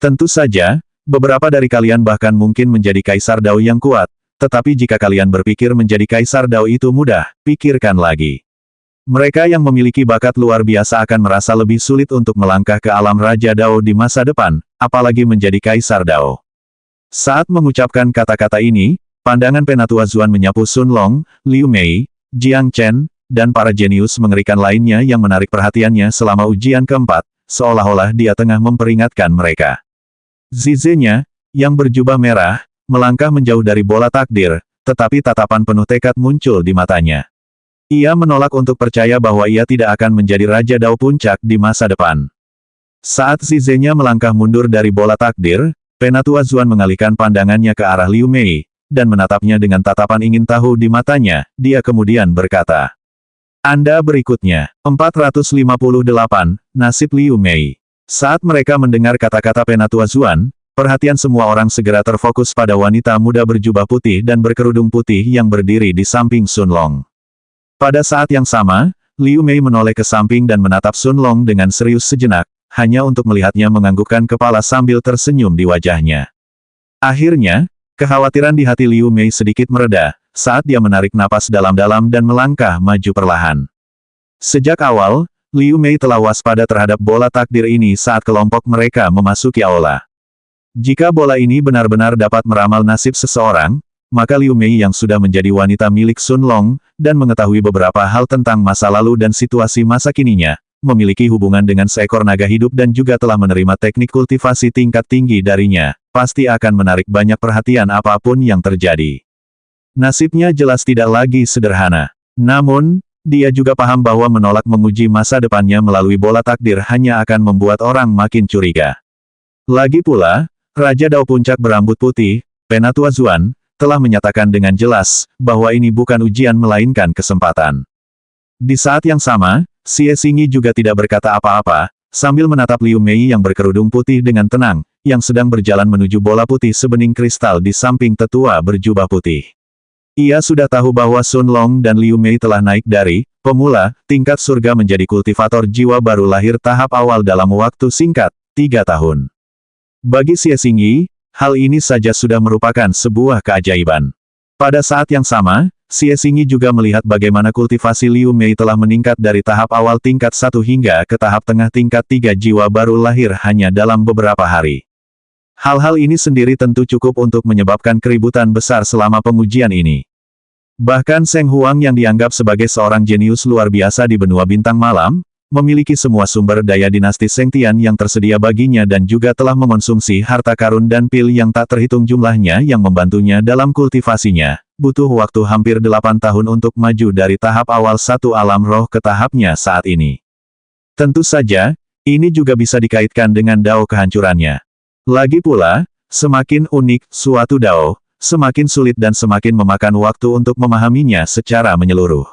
Tentu saja, beberapa dari kalian bahkan mungkin menjadi Kaisar Dao yang kuat, tetapi jika kalian berpikir menjadi Kaisar Dao itu mudah, pikirkan lagi. Mereka yang memiliki bakat luar biasa akan merasa lebih sulit untuk melangkah ke alam Raja Dao di masa depan, apalagi menjadi Kaisar Dao. Saat mengucapkan kata-kata ini, pandangan Penatua Zuan menyapu Sun Long, Liu Mei, Jiang Chen, dan para jenius mengerikan lainnya yang menarik perhatiannya selama ujian keempat, seolah-olah dia tengah memperingatkan mereka. Zizenya, yang berjubah merah, melangkah menjauh dari bola takdir, tetapi tatapan penuh tekad muncul di matanya. Ia menolak untuk percaya bahwa ia tidak akan menjadi Raja Dao puncak di masa depan. Saat Zizenya melangkah mundur dari bola takdir, Penatua Zuan mengalihkan pandangannya ke arah Liu Mei, dan menatapnya dengan tatapan ingin tahu di matanya, dia kemudian berkata. Anda berikutnya, 458, nasib Liu Mei. Saat mereka mendengar kata-kata Penatua Zuan, perhatian semua orang segera terfokus pada wanita muda berjubah putih dan berkerudung putih yang berdiri di samping Sun Long. Pada saat yang sama, Liu Mei menoleh ke samping dan menatap Sun Long dengan serius sejenak, hanya untuk melihatnya menganggukkan kepala sambil tersenyum di wajahnya. Akhirnya, kekhawatiran di hati Liu Mei sedikit mereda, saat dia menarik napas dalam-dalam dan melangkah maju perlahan. Sejak awal, Liu Mei telah waspada terhadap bola takdir ini saat kelompok mereka memasuki aula. Jika bola ini benar-benar dapat meramal nasib seseorang, maka Liu Mei yang sudah menjadi wanita milik Sun Long, dan mengetahui beberapa hal tentang masa lalu dan situasi masa kininya, memiliki hubungan dengan seekor naga hidup dan juga telah menerima teknik kultivasi tingkat tinggi darinya, pasti akan menarik banyak perhatian apapun yang terjadi. Nasibnya jelas tidak lagi sederhana. Namun, dia juga paham bahwa menolak menguji masa depannya melalui bola takdir hanya akan membuat orang makin curiga. Lagi pula, Raja Dao Puncak berambut putih, Penatua Zuan, telah menyatakan dengan jelas, bahwa ini bukan ujian melainkan kesempatan. Di saat yang sama, Xie Xingyi juga tidak berkata apa-apa, sambil menatap Liu Mei yang berkerudung putih dengan tenang, yang sedang berjalan menuju bola putih sebening kristal di samping tetua berjubah putih. Ia sudah tahu bahwa Sun Long dan Liu Mei telah naik dari pemula tingkat surga menjadi kultivator jiwa baru lahir tahap awal dalam waktu singkat, 3 tahun. Bagi Xie Xingyi, hal ini saja sudah merupakan sebuah keajaiban. Pada saat yang sama, Xie Xingyi juga melihat bagaimana kultivasi Liu Mei telah meningkat dari tahap awal tingkat 1 hingga ke tahap tengah tingkat 3 jiwa baru lahir hanya dalam beberapa hari. Hal-hal ini sendiri tentu cukup untuk menyebabkan keributan besar selama pengujian ini. Bahkan Seng Huang yang dianggap sebagai seorang jenius luar biasa di benua bintang malam, memiliki semua sumber daya dinasti Sengtian yang tersedia baginya dan juga telah mengonsumsi harta karun dan pil yang tak terhitung jumlahnya yang membantunya dalam kultivasinya, butuh waktu hampir 8 tahun untuk maju dari tahap awal satu alam roh ke tahapnya saat ini. Tentu saja, ini juga bisa dikaitkan dengan dao kehancurannya. Lagi pula, semakin unik suatu dao, semakin sulit dan semakin memakan waktu untuk memahaminya secara menyeluruh.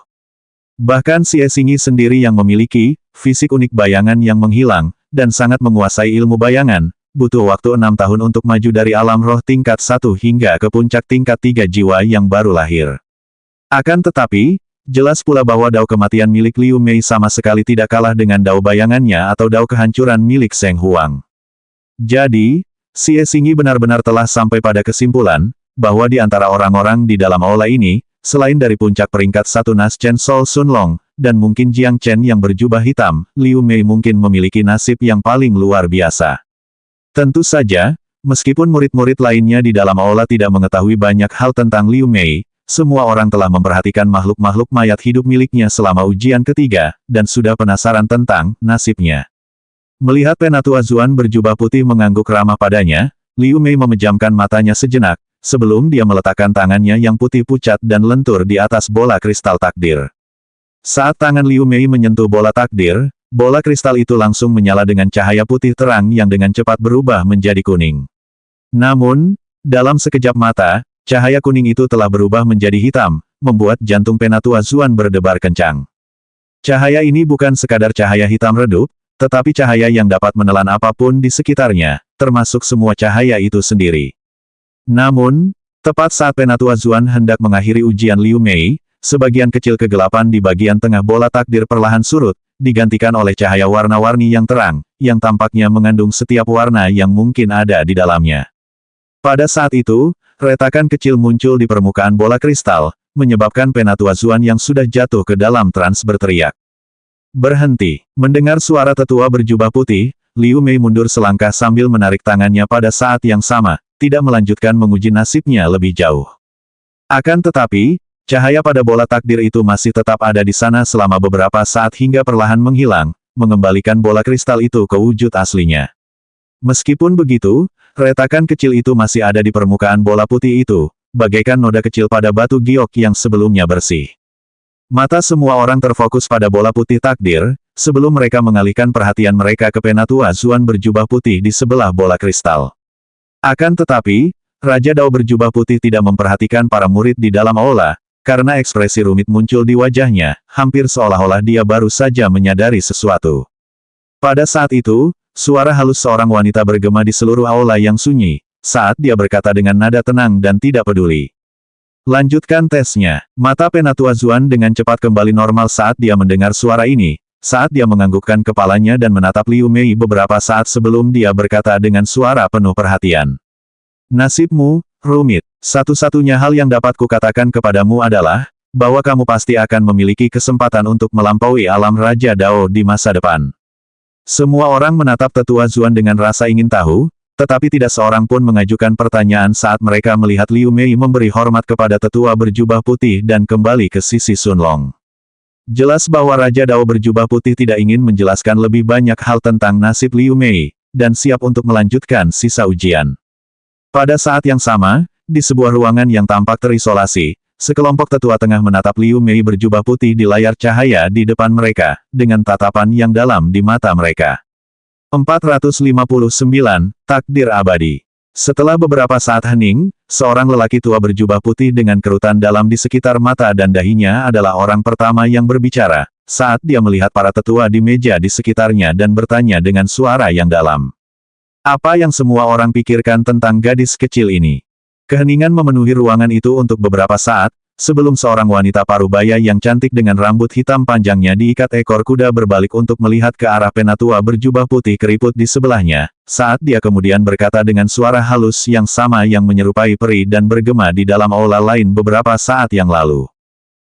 Bahkan Xie Xingyi sendiri yang memiliki fisik unik bayangan yang menghilang, dan sangat menguasai ilmu bayangan, butuh waktu 6 tahun untuk maju dari alam roh tingkat 1 hingga ke puncak tingkat 3 jiwa yang baru lahir. Akan tetapi, jelas pula bahwa dao kematian milik Liu Mei sama sekali tidak kalah dengan dao bayangannya atau dao kehancuran milik Seng Huang. Jadi, Xie Xingyi benar-benar telah sampai pada kesimpulan, bahwa di antara orang-orang di dalam aula ini, selain dari puncak peringkat 1 Nas Chen Sol Sun Long, dan mungkin Jiang Chen yang berjubah hitam, Liu Mei mungkin memiliki nasib yang paling luar biasa. Tentu saja, meskipun murid-murid lainnya di dalam aula tidak mengetahui banyak hal tentang Liu Mei, semua orang telah memperhatikan makhluk-makhluk mayat hidup miliknya selama ujian ketiga, dan sudah penasaran tentang nasibnya. Melihat Penatua Zuan berjubah putih mengangguk ramah padanya, Liu Mei memejamkan matanya sejenak, sebelum dia meletakkan tangannya yang putih pucat dan lentur di atas bola kristal takdir. Saat tangan Liu Mei menyentuh bola takdir, bola kristal itu langsung menyala dengan cahaya putih terang yang dengan cepat berubah menjadi kuning. Namun, dalam sekejap mata, cahaya kuning itu telah berubah menjadi hitam, membuat jantung Penatua Zuan berdebar kencang. Cahaya ini bukan sekadar cahaya hitam redup, tetapi cahaya yang dapat menelan apapun di sekitarnya, termasuk semua cahaya itu sendiri. Namun, tepat saat Penatua Zuan hendak mengakhiri ujian Liu Mei, sebagian kecil kegelapan di bagian tengah bola takdir perlahan surut, digantikan oleh cahaya warna-warni yang terang, yang tampaknya mengandung setiap warna yang mungkin ada di dalamnya. Pada saat itu, retakan kecil muncul di permukaan bola kristal, menyebabkan Penatua Zuan yang sudah jatuh ke dalam trans berteriak. Berhenti. Mendengar suara tetua berjubah putih, Liu Mei mundur selangkah sambil menarik tangannya pada saat yang sama, tidak melanjutkan menguji nasibnya lebih jauh. Akan tetapi, cahaya pada bola takdir itu masih tetap ada di sana selama beberapa saat hingga perlahan menghilang, mengembalikan bola kristal itu ke wujud aslinya. Meskipun begitu, retakan kecil itu masih ada di permukaan bola putih itu, bagaikan noda kecil pada batu giok yang sebelumnya bersih. Mata semua orang terfokus pada bola putih takdir, sebelum mereka mengalihkan perhatian mereka ke Penatua Zuan berjubah putih di sebelah bola kristal. Akan tetapi, Raja Dao berjubah putih tidak memperhatikan para murid di dalam aula, karena ekspresi rumit muncul di wajahnya, hampir seolah-olah dia baru saja menyadari sesuatu. Pada saat itu, suara halus seorang wanita bergema di seluruh aula yang sunyi, saat dia berkata dengan nada tenang dan tidak peduli. Lanjutkan tesnya. Mata Penatua Zuan dengan cepat kembali normal saat dia mendengar suara ini, saat dia menganggukkan kepalanya dan menatap Liu Mei beberapa saat sebelum dia berkata dengan suara penuh perhatian. Nasibmu, rumit. Satu-satunya hal yang dapat kukatakan kepadamu adalah, bahwa kamu pasti akan memiliki kesempatan untuk melampaui alam Raja Dao di masa depan. Semua orang menatap tetua Zuan dengan rasa ingin tahu, Tetapi tidak seorang pun mengajukan pertanyaan saat mereka melihat Liu Mei memberi hormat kepada tetua berjubah putih dan kembali ke sisi Sun Long. Jelas bahwa Raja Dao berjubah putih tidak ingin menjelaskan lebih banyak hal tentang nasib Liu Mei, dan siap untuk melanjutkan sisa ujian. Pada saat yang sama, di sebuah ruangan yang tampak terisolasi, sekelompok tetua tengah menatap Liu Mei berjubah putih di layar cahaya di depan mereka, dengan tatapan yang dalam di mata mereka. 459, Takdir Abadi. Setelah beberapa saat hening, seorang lelaki tua berjubah putih dengan kerutan dalam di sekitar mata dan dahinya adalah orang pertama yang berbicara, saat dia melihat para tetua di meja di sekitarnya dan bertanya dengan suara yang dalam. Apa yang semua orang pikirkan tentang gadis kecil ini? Keheningan memenuhi ruangan itu untuk beberapa saat, sebelum seorang wanita parubaya yang cantik dengan rambut hitam panjangnya diikat ekor kuda berbalik untuk melihat ke arah penatua berjubah putih keriput di sebelahnya, saat dia kemudian berkata dengan suara halus yang sama yang menyerupai peri dan bergema di dalam aula lain beberapa saat yang lalu.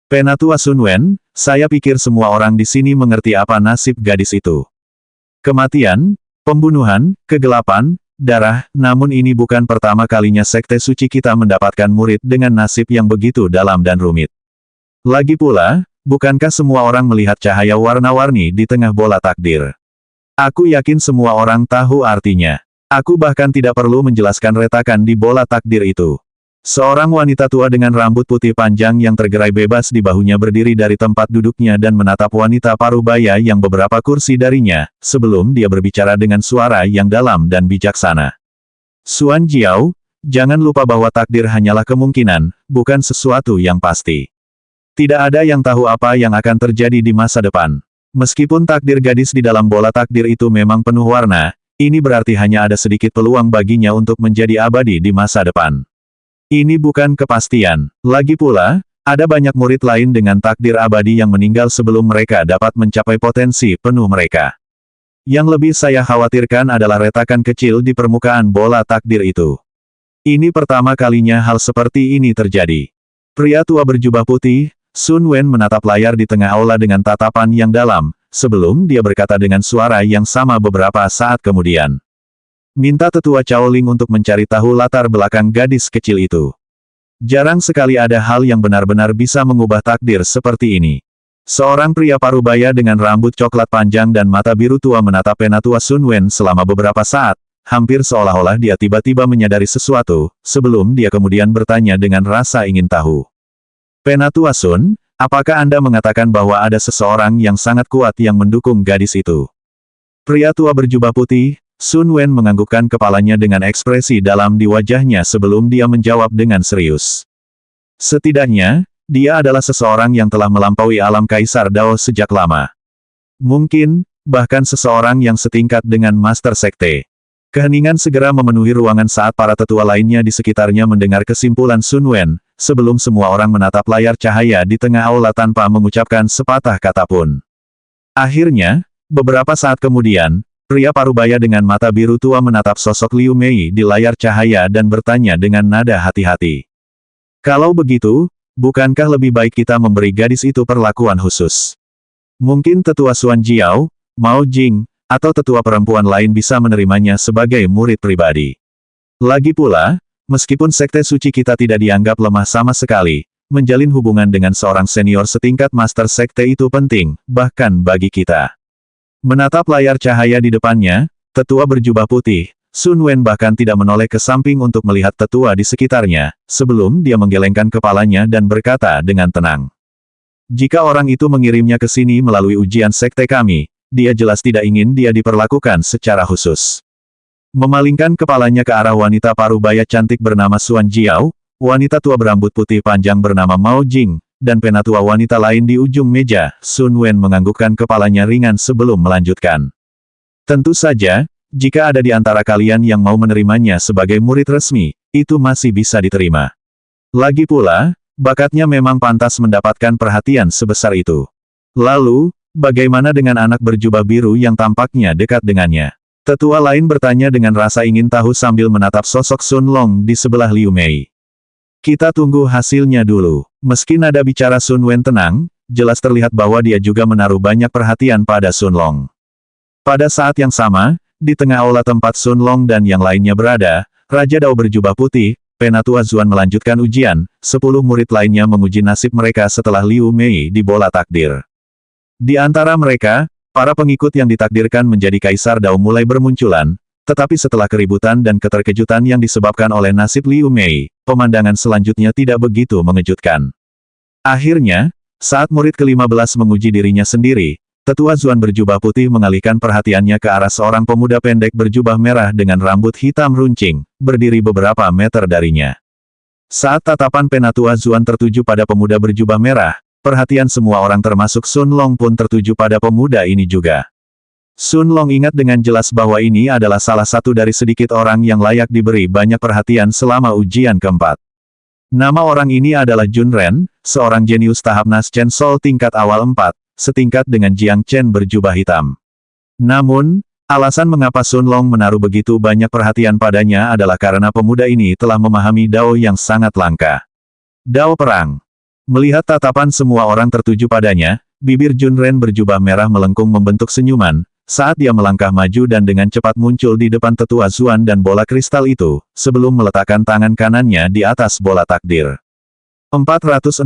Penatua Sun Wen, saya pikir semua orang di sini mengerti apa nasib gadis itu. Kematian, pembunuhan, kegelapan, darah, namun ini bukan pertama kalinya sekte suci kita mendapatkan murid dengan nasib yang begitu dalam dan rumit. Lagi pula, bukankah semua orang melihat cahaya warna-warni di tengah bola takdir? Aku yakin semua orang tahu artinya. Aku bahkan tidak perlu menjelaskan retakan di bola takdir itu. Seorang wanita tua dengan rambut putih panjang yang tergerai bebas di bahunya berdiri dari tempat duduknya dan menatap wanita parubaya yang beberapa kursi darinya, sebelum dia berbicara dengan suara yang dalam dan bijaksana. Xuan Jiao, jangan lupa bahwa takdir hanyalah kemungkinan, bukan sesuatu yang pasti. Tidak ada yang tahu apa yang akan terjadi di masa depan. Meskipun takdir gadis di dalam bola takdir itu memang penuh warna, ini berarti hanya ada sedikit peluang baginya untuk menjadi abadi di masa depan. Ini bukan kepastian. Lagi pula, ada banyak murid lain dengan takdir abadi yang meninggal sebelum mereka dapat mencapai potensi penuh mereka. Yang lebih saya khawatirkan adalah retakan kecil di permukaan bola takdir itu. Ini pertama kalinya hal seperti ini terjadi. Pria tua berjubah putih, Sun Wen menatap layar di tengah aula dengan tatapan yang dalam, sebelum dia berkata dengan suara yang sama beberapa saat kemudian. Minta tetua Chaoling untuk mencari tahu latar belakang gadis kecil itu. Jarang sekali ada hal yang benar-benar bisa mengubah takdir seperti ini. Seorang pria parubaya dengan rambut coklat panjang dan mata biru tua menatap penatua Sun Wen selama beberapa saat, hampir seolah-olah dia tiba-tiba menyadari sesuatu, sebelum dia kemudian bertanya dengan rasa ingin tahu. Penatua Sun, apakah Anda mengatakan bahwa ada seseorang yang sangat kuat yang mendukung gadis itu? Pria tua berjubah putih, Sun Wen menganggukkan kepalanya dengan ekspresi dalam di wajahnya sebelum dia menjawab dengan serius. Setidaknya, dia adalah seseorang yang telah melampaui alam Kaisar Dao sejak lama. Mungkin, bahkan seseorang yang setingkat dengan Master Sekte. Keheningan segera memenuhi ruangan saat para tetua lainnya di sekitarnya mendengar kesimpulan Sun Wen, sebelum semua orang menatap layar cahaya di tengah aula tanpa mengucapkan sepatah kata pun. Akhirnya, beberapa saat kemudian, pria parubaya dengan mata biru tua menatap sosok Liu Mei di layar cahaya dan bertanya dengan nada hati-hati. Kalau begitu, bukankah lebih baik kita memberi gadis itu perlakuan khusus? Mungkin tetua Xuan Jiao, Mao Jing, atau tetua perempuan lain bisa menerimanya sebagai murid pribadi. Lagi pula, meskipun sekte suci kita tidak dianggap lemah sama sekali, menjalin hubungan dengan seorang senior setingkat master sekte itu penting, bahkan bagi kita. Menatap layar cahaya di depannya, tetua berjubah putih, Sun Wen bahkan tidak menoleh ke samping untuk melihat tetua di sekitarnya, sebelum dia menggelengkan kepalanya dan berkata dengan tenang. Jika orang itu mengirimnya ke sini melalui ujian sekte kami, dia jelas tidak ingin dia diperlakukan secara khusus. Memalingkan kepalanya ke arah wanita parubaya cantik bernama Xuan Jiao, wanita tua berambut putih panjang bernama Mao Jing, dan penatua wanita lain di ujung meja, Sun Wen menganggukkan kepalanya ringan sebelum melanjutkan. Tentu saja, jika ada di antara kalian yang mau menerimanya sebagai murid resmi, itu masih bisa diterima. Lagi pula, bakatnya memang pantas mendapatkan perhatian sebesar itu. Lalu, bagaimana dengan anak berjubah biru yang tampaknya dekat dengannya? Tetua lain bertanya dengan rasa ingin tahu sambil menatap sosok Sun Long di sebelah Liu Mei. Kita tunggu hasilnya dulu. Meski nada bicara Sun Wen tenang, jelas terlihat bahwa dia juga menaruh banyak perhatian pada Sun Long. Pada saat yang sama, Di tengah aula tempat Sun Long dan yang lainnya berada, Raja Dao berjubah putih, Penatua Zuan melanjutkan ujian, 10 murid lainnya menguji nasib mereka setelah Liu Mei di bola takdir. Di antara mereka, para pengikut yang ditakdirkan menjadi Kaisar Dao mulai bermunculan, tetapi setelah keributan dan keterkejutan yang disebabkan oleh nasib Liu Mei, pemandangan selanjutnya tidak begitu mengejutkan. Akhirnya, saat murid ke-15 menguji dirinya sendiri, Tetua Zuan berjubah putih mengalihkan perhatiannya ke arah seorang pemuda pendek berjubah merah dengan rambut hitam runcing, berdiri beberapa meter darinya. Saat tatapan Penatua Zuan tertuju pada pemuda berjubah merah, perhatian semua orang termasuk Sun Long pun tertuju pada pemuda ini juga. Sun Long ingat dengan jelas bahwa ini adalah salah satu dari sedikit orang yang layak diberi banyak perhatian selama ujian keempat. Nama orang ini adalah Jun Ren, seorang jenius tahap Nas Chen Sol tingkat awal 4, setingkat dengan Jiang Chen berjubah hitam. Namun, alasan mengapa Sun Long menaruh begitu banyak perhatian padanya adalah karena pemuda ini telah memahami Dao yang sangat langka. Dao perang. Melihat tatapan semua orang tertuju padanya, bibir Jun Ren berjubah merah melengkung membentuk senyuman, saat dia melangkah maju dan dengan cepat muncul di depan Tetua Zuan dan bola kristal itu, sebelum meletakkan tangan kanannya di atas bola takdir. 460,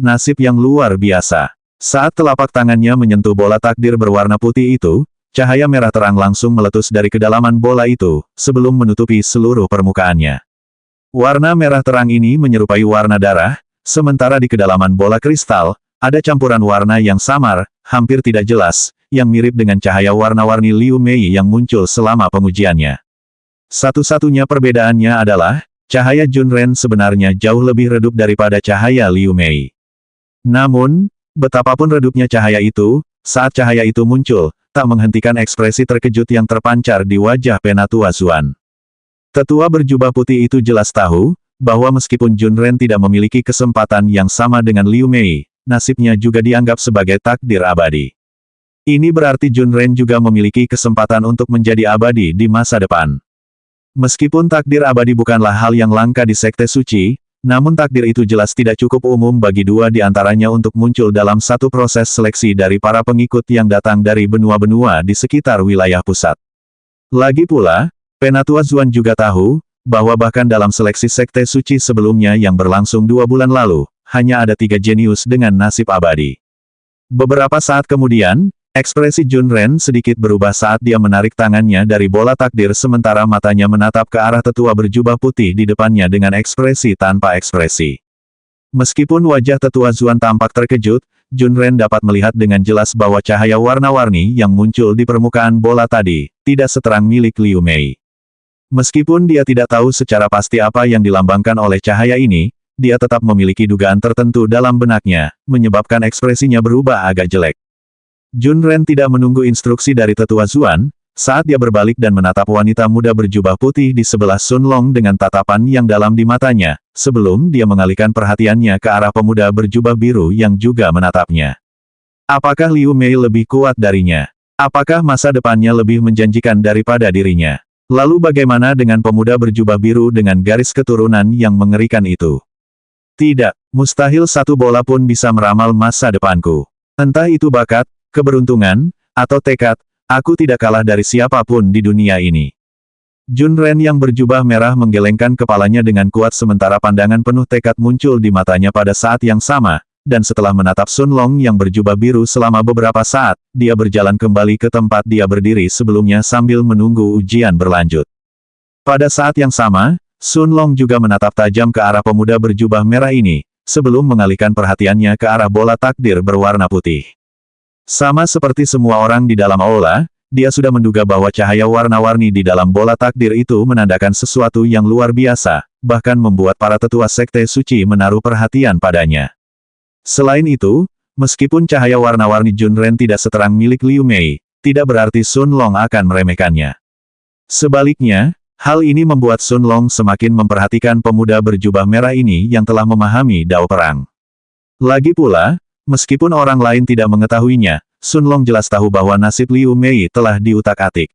nasib yang luar biasa. Saat telapak tangannya menyentuh bola takdir berwarna putih itu, cahaya merah terang langsung meletus dari kedalaman bola itu, sebelum menutupi seluruh permukaannya. Warna merah terang ini menyerupai warna darah, sementara di kedalaman bola kristal, ada campuran warna yang samar, hampir tidak jelas, yang mirip dengan cahaya warna-warni Liu Mei yang muncul selama pengujiannya. Satu-satunya perbedaannya adalah, cahaya Jun Ren sebenarnya jauh lebih redup daripada cahaya Liu Mei. Namun, betapapun redupnya cahaya itu, saat cahaya itu muncul, tak menghentikan ekspresi terkejut yang terpancar di wajah Penatua Zuan. Tetua berjubah putih itu jelas tahu, bahwa meskipun Jun Ren tidak memiliki kesempatan yang sama dengan Liu Mei, nasibnya juga dianggap sebagai takdir abadi. Ini berarti Jun Ren juga memiliki kesempatan untuk menjadi abadi di masa depan. Meskipun takdir abadi bukanlah hal yang langka di Sekte Suci, namun takdir itu jelas tidak cukup umum bagi dua di antaranya untuk muncul dalam satu proses seleksi dari para pengikut yang datang dari benua-benua di sekitar wilayah pusat. Lagi pula, Penatua Zuan juga tahu, bahwa bahkan dalam seleksi Sekte Suci sebelumnya yang berlangsung 2 bulan lalu, hanya ada 3 jenius dengan nasib abadi. Beberapa saat kemudian, ekspresi Jun Ren sedikit berubah saat dia menarik tangannya dari bola takdir sementara matanya menatap ke arah tetua berjubah putih di depannya dengan ekspresi tanpa ekspresi. Meskipun wajah tetua Zuan tampak terkejut, Jun Ren dapat melihat dengan jelas bahwa cahaya warna-warni yang muncul di permukaan bola tadi, tidak seterang milik Liu Mei. Meskipun dia tidak tahu secara pasti apa yang dilambangkan oleh cahaya ini, dia tetap memiliki dugaan tertentu dalam benaknya, menyebabkan ekspresinya berubah agak jelek. Jun Ren tidak menunggu instruksi dari tetua Zuan, saat dia berbalik dan menatap wanita muda berjubah putih di sebelah Sun Long dengan tatapan yang dalam di matanya, sebelum dia mengalihkan perhatiannya ke arah pemuda berjubah biru yang juga menatapnya. Apakah Liu Mei lebih kuat darinya? Apakah masa depannya lebih menjanjikan daripada dirinya? Lalu bagaimana dengan pemuda berjubah biru dengan garis keturunan yang mengerikan itu? Tidak, mustahil satu bola pun bisa meramal masa depanku. Entah itu bakat, keberuntungan, atau tekad, aku tidak kalah dari siapapun di dunia ini. Jun Ren yang berjubah merah menggelengkan kepalanya dengan kuat sementara pandangan penuh tekad muncul di matanya pada saat yang sama, dan setelah menatap Sun Long yang berjubah biru selama beberapa saat, dia berjalan kembali ke tempat dia berdiri sebelumnya sambil menunggu ujian berlanjut. Pada saat yang sama, Sun Long juga menatap tajam ke arah pemuda berjubah merah ini, sebelum mengalihkan perhatiannya ke arah bola takdir berwarna putih. Sama seperti semua orang di dalam aula, dia sudah menduga bahwa cahaya warna-warni di dalam bola takdir itu menandakan sesuatu yang luar biasa, bahkan membuat para tetua Sekte Suci menaruh perhatian padanya. Selain itu, meskipun cahaya warna-warni Jun Ren tidak seterang milik Liu Mei, tidak berarti Sun Long akan meremehkannya. Sebaliknya, hal ini membuat Sun Long semakin memperhatikan pemuda berjubah merah ini yang telah memahami Dao Perang. Lagi pula, meskipun orang lain tidak mengetahuinya, Sun Long jelas tahu bahwa nasib Liu Mei telah diutak-atik.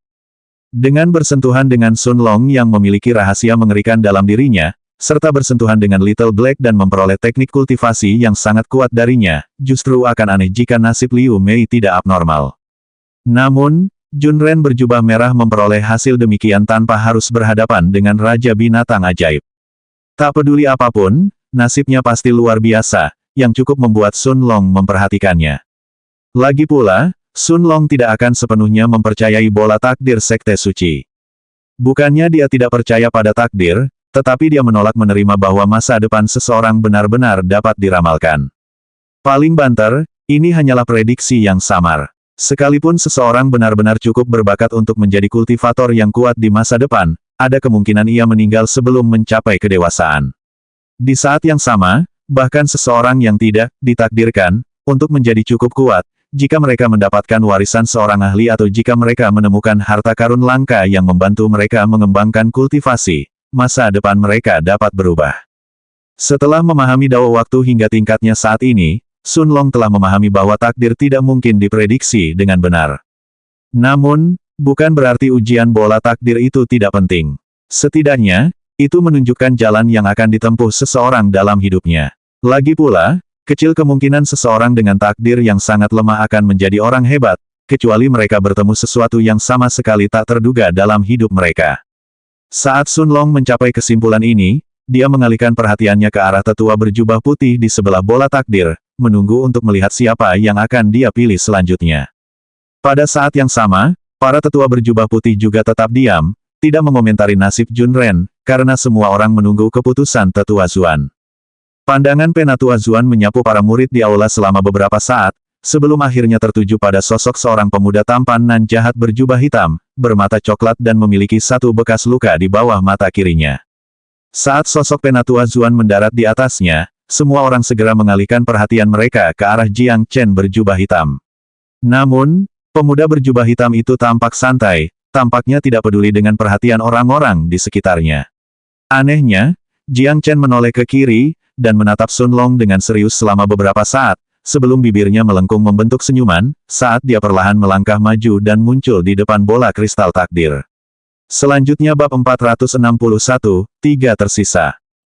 Dengan bersentuhan dengan Sun Long yang memiliki rahasia mengerikan dalam dirinya, serta bersentuhan dengan Little Black dan memperoleh teknik kultivasi yang sangat kuat darinya, justru akan aneh jika nasib Liu Mei tidak abnormal. Namun, Junren berjubah merah memperoleh hasil demikian tanpa harus berhadapan dengan Raja Binatang Ajaib. Tak peduli apapun, nasibnya pasti luar biasa, yang cukup membuat Sun Long memperhatikannya. Lagi pula, Sun Long tidak akan sepenuhnya mempercayai bola takdir Sekte Suci. Bukannya dia tidak percaya pada takdir, tetapi dia menolak menerima bahwa masa depan seseorang benar-benar dapat diramalkan. Paling banter, ini hanyalah prediksi yang samar. Sekalipun seseorang benar-benar cukup berbakat untuk menjadi kultivator yang kuat di masa depan, ada kemungkinan ia meninggal sebelum mencapai kedewasaan. Di saat yang sama, bahkan seseorang yang tidak ditakdirkan untuk menjadi cukup kuat, jika mereka mendapatkan warisan seorang ahli atau jika mereka menemukan harta karun langka yang membantu mereka mengembangkan kultivasi, masa depan mereka dapat berubah. Setelah memahami dao waktu hingga tingkatnya saat ini, Sun Long telah memahami bahwa takdir tidak mungkin diprediksi dengan benar. Namun, bukan berarti ujian bola takdir itu tidak penting. Setidaknya, itu menunjukkan jalan yang akan ditempuh seseorang dalam hidupnya. Lagi pula, kecil kemungkinan seseorang dengan takdir yang sangat lemah akan menjadi orang hebat, kecuali mereka bertemu sesuatu yang sama sekali tak terduga dalam hidup mereka. Saat Sun Long mencapai kesimpulan ini, dia mengalihkan perhatiannya ke arah tetua berjubah putih di sebelah bola takdir, menunggu untuk melihat siapa yang akan dia pilih selanjutnya. Pada saat yang sama, para tetua berjubah putih juga tetap diam, tidak mengomentari nasib Junren, karena semua orang menunggu keputusan tetua Zuan. Pandangan penatua Zuan menyapu para murid di aula selama beberapa saat, sebelum akhirnya tertuju pada sosok seorang pemuda tampan nan jahat berjubah hitam, bermata coklat dan memiliki satu bekas luka di bawah mata kirinya. Saat sosok penatua Zuan mendarat di atasnya, semua orang segera mengalihkan perhatian mereka ke arah Jiang Chen berjubah hitam. Namun, pemuda berjubah hitam itu tampak santai, tampaknya tidak peduli dengan perhatian orang-orang di sekitarnya. Anehnya, Jiang Chen menoleh ke kiri, dan menatap Sun Long dengan serius selama beberapa saat, sebelum bibirnya melengkung membentuk senyuman, saat dia perlahan melangkah maju dan muncul di depan bola kristal takdir. Selanjutnya bab 461, 3 tersisa.